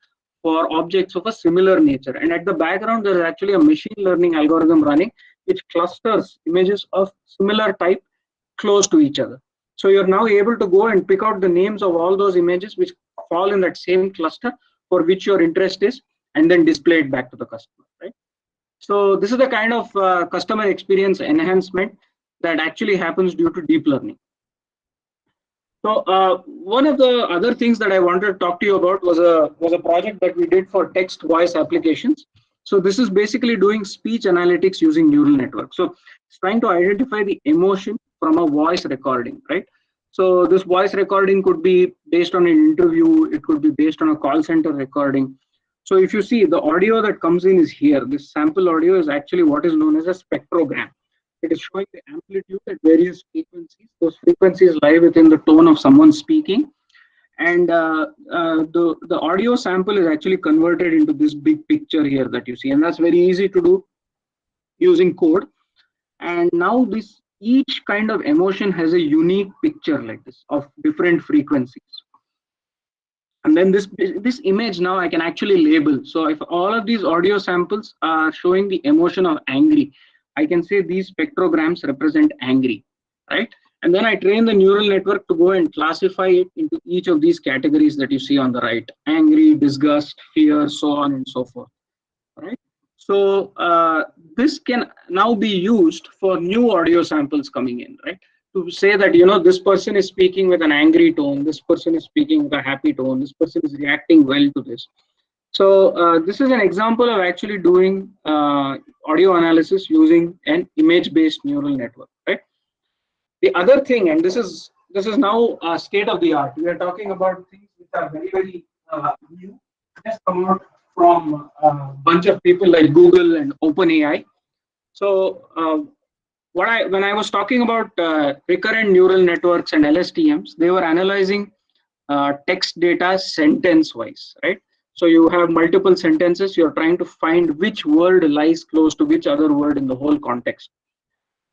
for objects of a similar nature. And at the background, there's actually a machine learning algorithm running, which clusters images of similar type close to each other. So you're now able to go and pick out the names of all those images which fall in that same cluster for which your interest is, and then display it back to the customer, right? So this is the kind of customer experience enhancement that actually happens due to deep learning. So one of the other things that I wanted to talk to you about was a project that we did for text voice applications. So this is basically doing speech analytics using neural networks. So it's trying to identify the emotion from a voice recording, right? So this voice recording could be based on an interview, it could be based on a call center recording. So if you see, the audio that comes in is here. This sample audio is actually what is known as a spectrogram. It is showing the amplitude at various frequencies. Those frequencies lie within the tone of someone speaking. And the audio sample is actually converted into this big picture here that you see. And that's very easy to do using code. And now each kind of emotion has a unique picture like this of different frequencies. And then this image now I can actually label. So if all of these audio samples are showing the emotion of angry, I can say these spectrograms represent angry, right? And then I train the neural network to go and classify it into each of these categories that you see on the right: angry, disgust, fear, so on and so forth, right? So this can now be used for new audio samples coming in, right? To say that, you know, this person is speaking with an angry tone, this person is speaking with a happy tone, this person is reacting well to this. So this is an example of actually doing audio analysis using an image-based neural network, right? The other thing, and this is now state of the art. We are talking about things which are very new, just come out from a bunch of people like Google and OpenAI. So when I was talking about recurrent neural networks and LSTMs, they were analyzing text data sentence-wise, right? So you have multiple sentences. You're trying to find which word lies close to which other word in the whole context.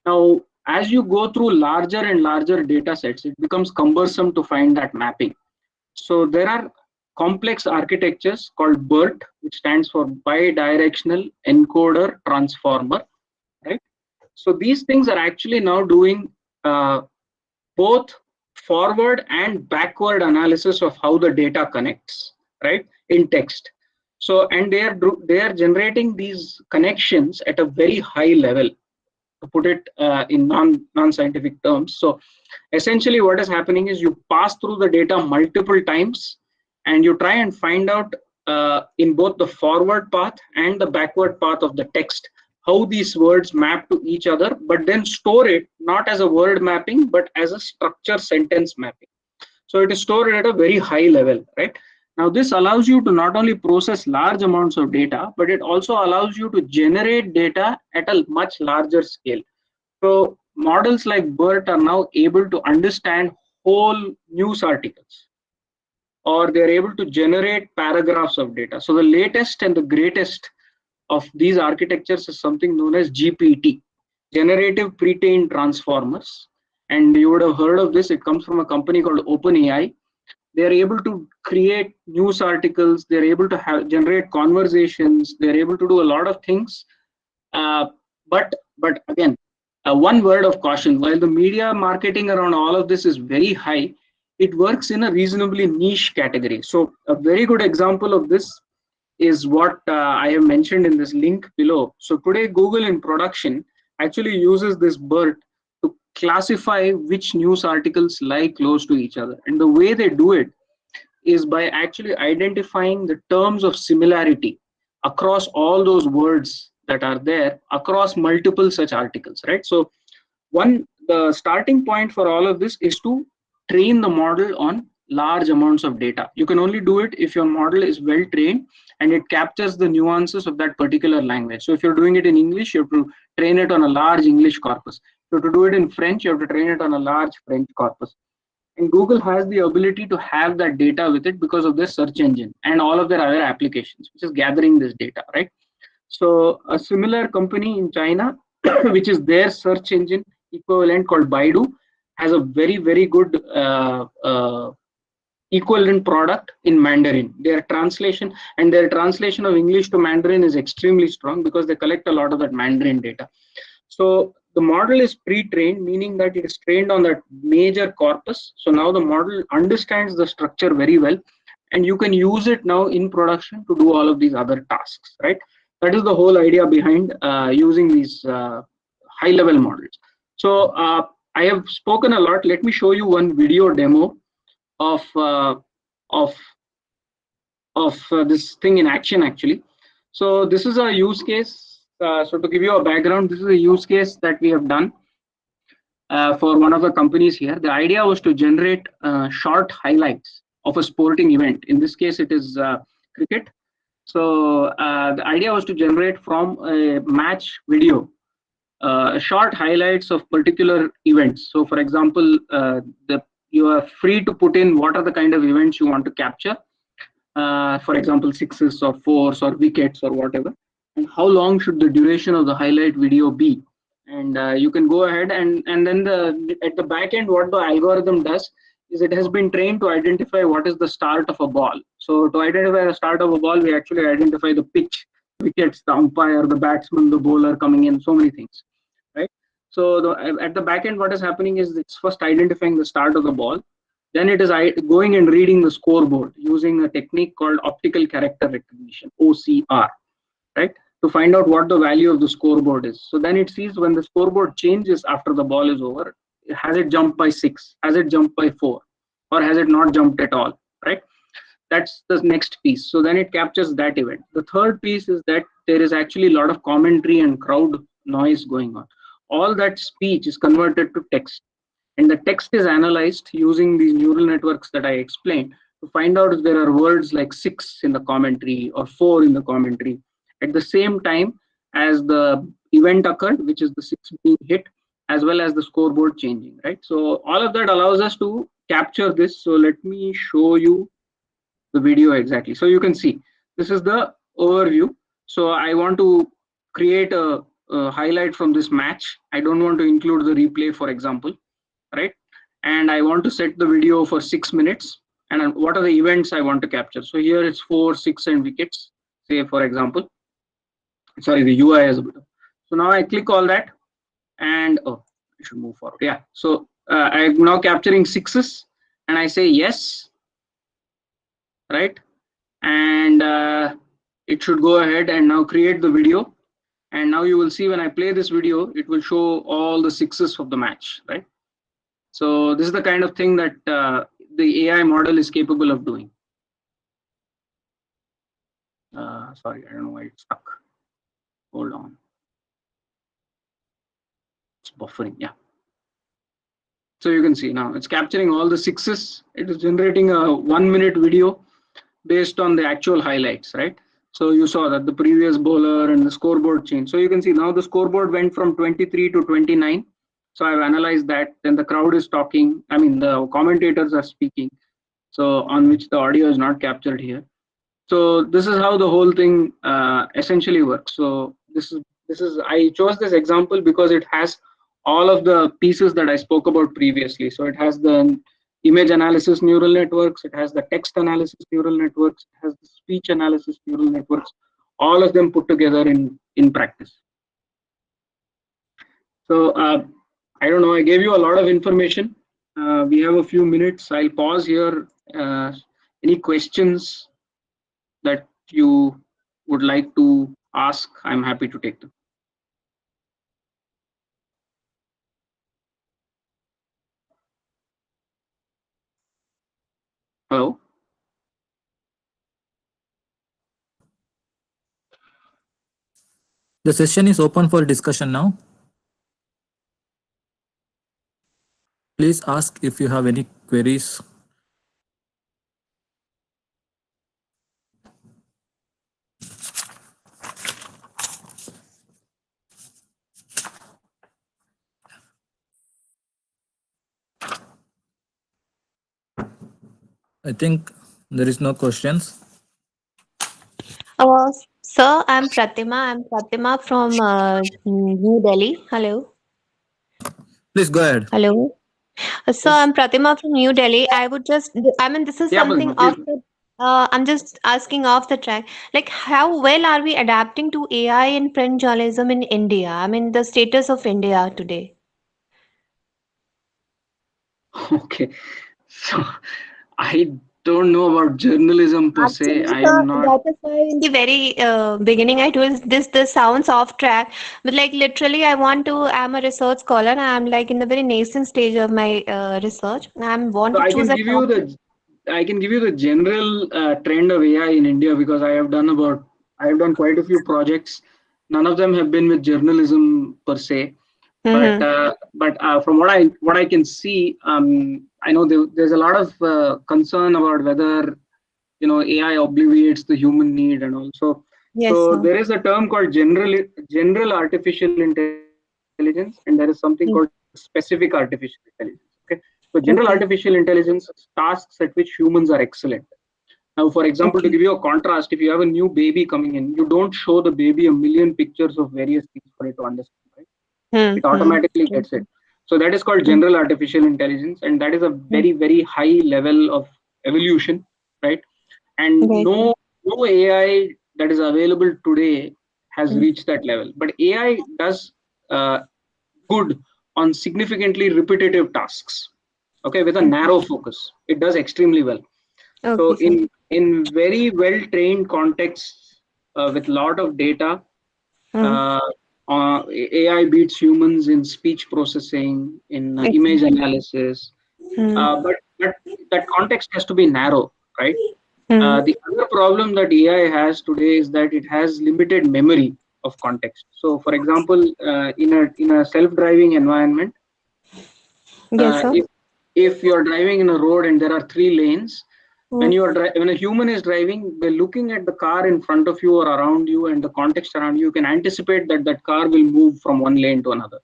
Now, as you go through larger and larger data sets, it becomes cumbersome to find that mapping. So there are complex architectures called BERT, which stands for Bidirectional Encoder Transformer, right? So these things are actually now doing both forward and backward analysis of how the data connects, right, in text. So, and they are generating these connections at a very high level, to put it in non-scientific terms. So essentially what is happening is you pass through the data multiple times and you try and find out in both the forward path and the backward path of the text how these words map to each other, but then store it not as a word mapping but as a structure sentence mapping. So it is stored at a very high level, right? Now this allows you to not only process large amounts of data, but it also allows you to generate data at a much larger scale. So models like BERT are now able to understand whole news articles, or they're able to generate paragraphs of data. So the latest and the greatest of these architectures is something known as GPT, Generative Pre-trained Transformers. And you would have heard of this. It comes from a company called OpenAI. They're able to create news articles. They're able to generate conversations. They're able to do a lot of things. But again, one word of caution: while the media marketing around all of this is very high, it works in a reasonably niche category. So a very good example of this is what I have mentioned in this link below. So today, Google in production actually uses this BERT to classify which news articles lie close to each other. And the way they do it is by actually identifying the terms of similarity across all those words that are there across multiple such articles, right? So the starting point for all of this is to train the model on large amounts of data. You can only do it if your model is well trained and it captures the nuances of that particular language. So if you're doing it in English, you have to train it on a large English corpus. If you have to do it in French, you have to train it on a large French corpus. And Google has the ability to have that data with it because of their search engine and all of their other applications, which is gathering this data, right? So a similar company in China, which is their search engine equivalent called Baidu, has a very, very good equivalent product in Mandarin. Their translation of English to Mandarin is extremely strong because they collect a lot of that Mandarin data. So the model is pre-trained, meaning that it is trained on that major corpus. So now the model understands the structure very well, and you can use it now in production to do all of these other tasks, right? That is the whole idea behind using these high-level models. So I have spoken a lot. Let me show you one video demo of this thing in action, actually. So this is a use case. So to give you a background, this is a use case that we have done for one of the companies here. The idea was to generate short highlights of a sporting event. In this case, it is cricket. So the idea was to generate from a match video short highlights of particular events. So for example, you are free to put in what are the kind of events you want to capture. For example, sixes or fours or wickets or whatever. And how long should the duration of the highlight video be? And you can go ahead and then at the back end, what the algorithm does is it has been trained to identify what is the start of a ball. So to identify the start of a ball, we actually identify the pitch, wickets, the umpire, the batsman, the bowler coming in, so many things, right? So at the back end, what is happening is it's first identifying the start of the ball. Then it is going and reading the scoreboard using a technique called optical character recognition, OCR, right? To find out what the value of the scoreboard is. So then it sees when the scoreboard changes after the ball is over, has it jumped by 6, has it jumped by 4, or has it not jumped at all, right? That's the next piece. So then it captures that event. The third piece is that there is actually a lot of commentary and crowd noise going on. All that speech is converted to text, and the text is analyzed using these neural networks that I explained to find out if there are words like 6 in the commentary or 4 in the commentary at the same time as the event occurred, which is the 6 being hit, as well as the scoreboard changing, right? So all of that allows us to capture this. So let me show you the video exactly. So you can see this is the overview. So I want to create a highlight from this match. I don't want to include the replay, for example, right? And I want to set the video for 6 minutes. And what are the events I want to capture? So here it's 4, 6, and wickets, say, for example. Sorry, the UI is a bit. So now I click all that, and I should move forward. Yeah. So I'm now capturing 6s, and I say yes, right? And it should go ahead and now create the video. And now you will see when I play this video, it will show all the 6s of the match, right? So this is the kind of thing that the AI model is capable of doing. Sorry, I don't know why it's stuck. Hold on. It's buffering, yeah. So you can see now it's capturing all the 6s. It is generating a 1-minute video based on the actual highlights, right? So you saw that the previous bowler and the scoreboard changed. So you can see now the scoreboard went from 23 to 29. So I've analyzed that. Then the crowd is talking. I mean, the commentators are speaking. So on which the audio is not captured here. So this is how the whole thing essentially works. So this is I chose this example because it has all of the pieces that I spoke about previously. So it has the image analysis neural networks, it has the text analysis neural networks, it has the speech analysis neural networks, all of them put together in practice. So I don't know, I gave you a lot of information. We have a few minutes. I'll pause here. Any questions that you would like to ask, I'm happy to take them. Hello? The session is open for discussion now. Please ask if you have any queries. I think there is no questions. Sir, I'm Pratima. I'm Pratima from New Delhi. Hello. Please go ahead. Hello. So I'm Pratima from New Delhi. I would just, I mean, this is something off the, I'm just asking off the track. Like, how well are we adapting to AI in print journalism in India? I mean, the status of India today. Okay. So I don't know about journalism per se. Actually, I sir, am not. that is why in the very beginning I told this sounds off track, but like literally I want to. I'm a research scholar. And I'm like in the very nascent stage of my research. I want So to I choose can a give you topic. I can give you the general trend of AI in India because I have done quite a few projects. None of them have been with journalism per se, but from what I can see, I know there's a lot of concern about whether AI obviates the human need and also. Yes, So sir. there is a term called general artificial intelligence, and there is something called specific artificial intelligence. Okay, so general artificial intelligence is tasks at which humans are excellent. Now, for example, to give you a contrast, if you have a new baby coming in, you don't show the baby a million pictures of various things for it to understand, right? It automatically gets it. So that is called general artificial intelligence, and that is a very, very high level of evolution, right? And no AI that is available today has reached that level. But AI does good on significantly repetitive tasks, okay, with a narrow focus. It does extremely well. So in very well trained contexts with lot of data, AI beats humans in speech processing, in image analysis, but that context has to be narrow, right? The other problem that AI has today is that it has limited memory of context. So, for example, in a self-driving environment, if you're driving in a road and there are 3 lanes, when a human is driving, by looking at the car in front of you or around you and the context around you, you can anticipate that that car will move from one lane to another,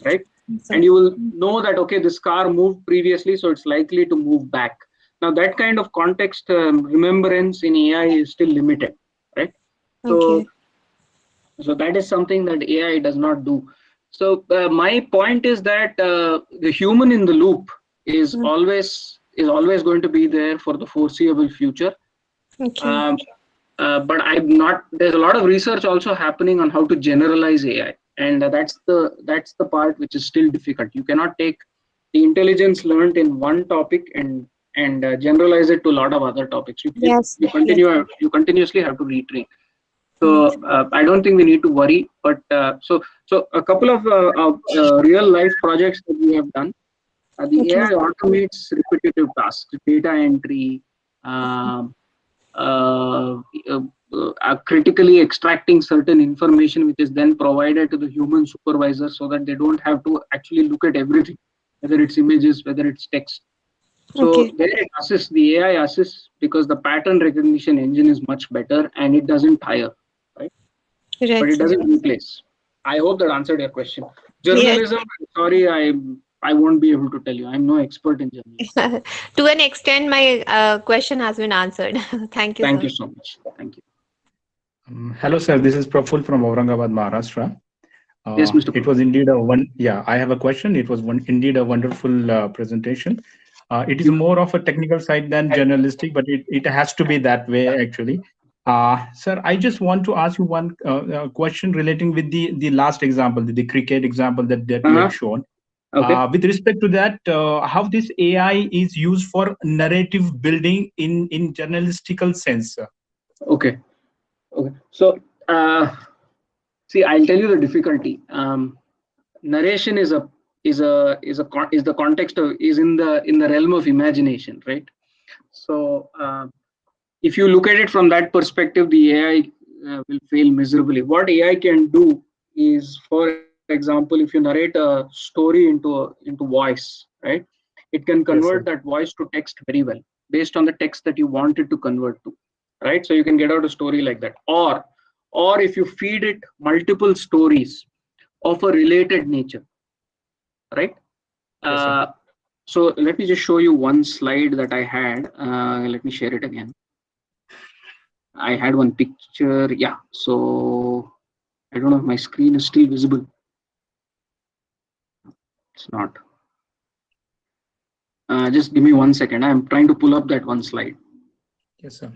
right? And you will know that, okay, this car moved previously, so it's likely to move back. Now, that kind of context remembrance in AI is still limited, right? So that is something that AI does not do. So my point is that the human in the loop is always going to be there for the foreseeable future. But I'm not. There's a lot of research also happening on how to generalize AI, and that's the part which is still difficult. You cannot take the intelligence learned in one topic and generalize it to a lot of other topics. You continuously have to retrain. So I don't think we need to worry. But so a couple of real life projects that we have done. The AI automates repetitive tasks, data entry, critically extracting certain information, which is then provided to the human supervisor, so that they don't have to actually look at everything, whether it's images, whether it's text. So there it assists, the AI assists, because the pattern recognition engine is much better and it doesn't tire, right? But it doesn't replace. I hope that answered your question. Journalism, sorry, I won't be able to tell you. I'm no expert in journalism. To an extent, my question has been answered. Thank you. Thank you so much. Thank you. Hello, sir. This is Praful from Aurangabad, Maharashtra. Yes, Mr. It was indeed I have a question. It was indeed a wonderful presentation. It is more of a technical side than journalistic, but it has to be that way, actually. Sir, I just want to ask you one question relating with the last example, the cricket example that you had shown. With respect to that, how this AI is used for narrative building in journalistical sense. Okay. So, see, I'll tell you the difficulty. Narration is the context of, is in the realm of imagination, right? So if you look at it from that perspective, the AI will fail miserably. What AI can do is, for example, if you narrate a story into voice, right, it can convert that voice to text very well based on the text that you want it to convert to, right? So you can get out a story like that. Or if you feed it multiple stories of a related nature, right? So let me just show you one slide that I had. Let me share it again. I had one picture. Yeah. So I don't know if my screen is still visible. It's not. Just give me 1 second. I'm trying to pull up that one slide. Yes, sir.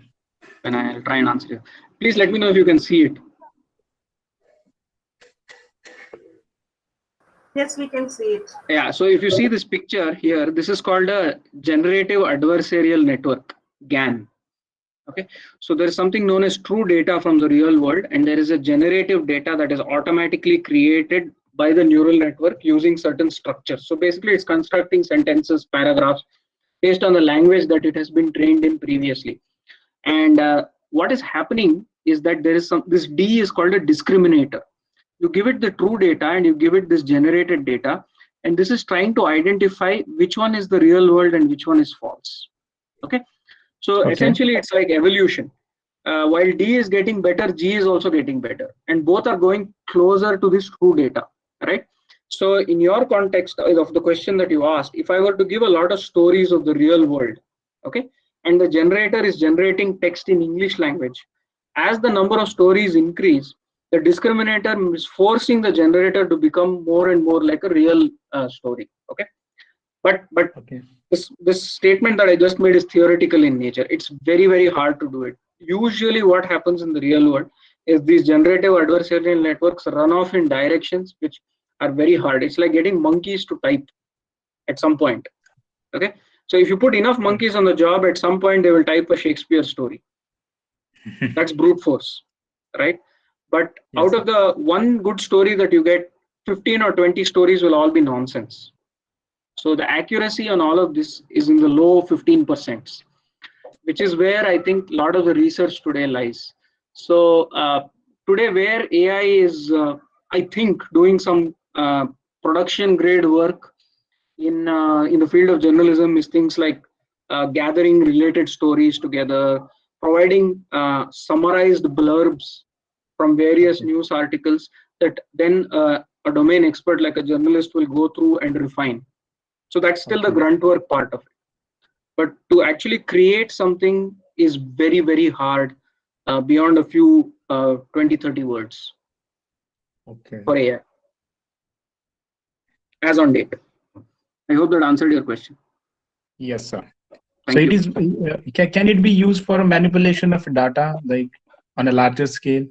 And I'll try and answer you. Please let me know if you can see it. Yes, we can see it. Yeah. So if you see this picture here, this is called a generative adversarial network, GAN. Okay, so there is something known as true data from the real world, and there is a generative data that is automatically created by the neural network using certain structures. So basically, it's constructing sentences, paragraphs based on the language that it has been trained in previously. And what is happening is that there is this D is called a discriminator. You give it the true data and you give it this generated data, and this is trying to identify which one is the real world and which one is false. Okay. So essentially, it's like evolution. While D is getting better, G is also getting better, and both are going closer to this true data, right? So in your context of the question that you asked, if I were to give a lot of stories of the real world, okay, and the generator is generating text in English language, as the number of stories increase, The discriminator is forcing the generator to become more and more like a real story. Okay, but Okay. this statement that I just made is theoretical in nature. It's very hard to do it. Usually, what happens in the real world is these generative adversarial networks run off in directions which are very hard. It's like getting monkeys to type at some point. Okay, so if you put enough monkeys on the job, at some point they will type a Shakespeare story. That's brute force, right? But Yes, out of the one good story that you get, 15 or 20 stories will all be nonsense. So the accuracy on all of this is in the low 15%, which is where I think a lot of the research today lies. So today where AI is, I think, doing some production grade work in the field of journalism is things like gathering related stories together, providing summarized blurbs from various news articles that then a domain expert like a journalist will go through and refine. So that's still the grunt work part of it. But to actually create something is very hard beyond a few 20-30 words for AI as on date. I hope that answered your question. Yes, sir. Thank so you. it is. Can it be used for manipulation of data, like on a larger scale,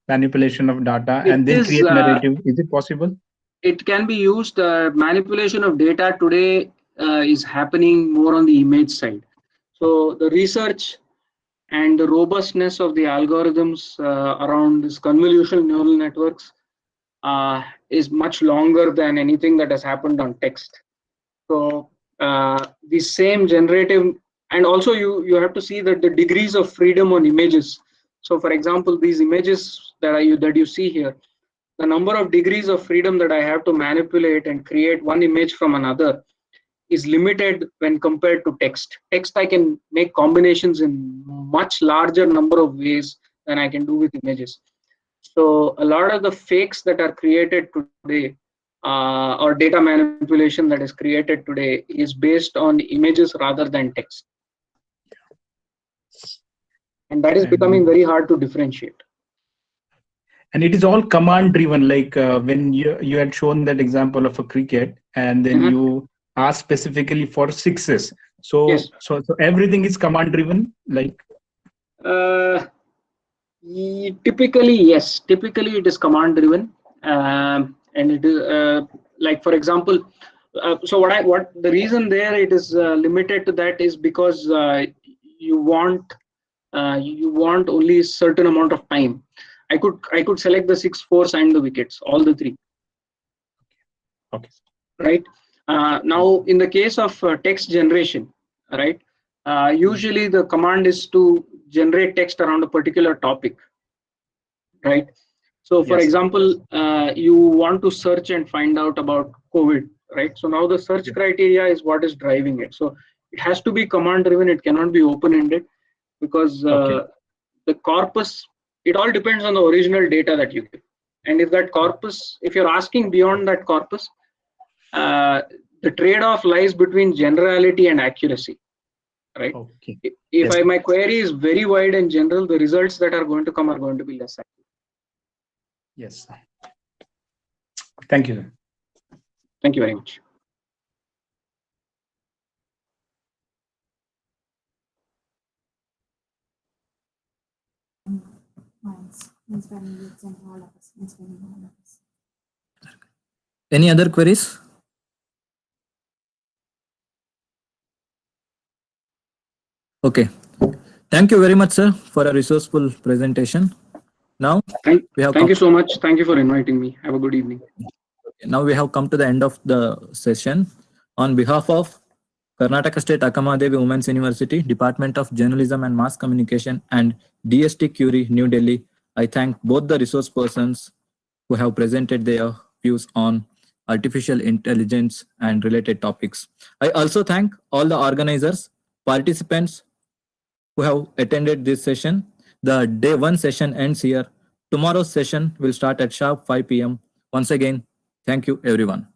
manipulation of data, and then create narrative? Is it possible? It can be used. Manipulation of data today is happening more on the image side. So the research and the robustness of the algorithms around this convolutional neural networks is much longer than anything that has happened on text. So the same generative, and also you have to see that the degrees of freedom on images. So for example, these images that you see here, the number of degrees of freedom that I have to manipulate and create one image from another is limited when compared to text. Text I can make combinations in much larger number of ways than I can do with images. So a lot of the fakes that are created today or data manipulation that is created today is based on images rather than text. And that is becoming very hard to differentiate. And it is all command driven, like when you had shown that example of a cricket, and then you ask specifically for sixes. So yes. so everything is command driven, like typically yes, typically it is command driven, and it is like, for example, so what the reason there it is limited to that is because you want only a certain amount of time. I could select the 6 4s and the wickets, all the 3. Okay. Right. Now in the case of text generation, right, usually the command is to generate text around a particular topic, right? So for example, you want to search and find out about COVID, right? So now the search criteria is what is driving it. So it has to be command driven. It cannot be open ended, because the corpus, it all depends on the original data that you give. And if that corpus, if you're asking beyond that corpus, the trade-off lies between generality and accuracy, right? If my query is very wide and general, the results that are going to come are going to be less accurate. Yes. Thank you. Thank you very much. Any other queries? Okay. Thank you very much, sir, for a resourceful presentation. Now, thank you so much. Thank you for inviting me. Have a good evening. Now we have come to the end of the session. On behalf of Karnataka State Akkamadevi Women's University, Department of Journalism and Mass Communication, and DST Curie, New Delhi, I thank both the resource persons who have presented their views on artificial intelligence and related topics. I also thank all the organizers, participants who have attended this session. The day 1 session ends here. Tomorrow's session will start at sharp 5 p.m. Once again, thank you everyone.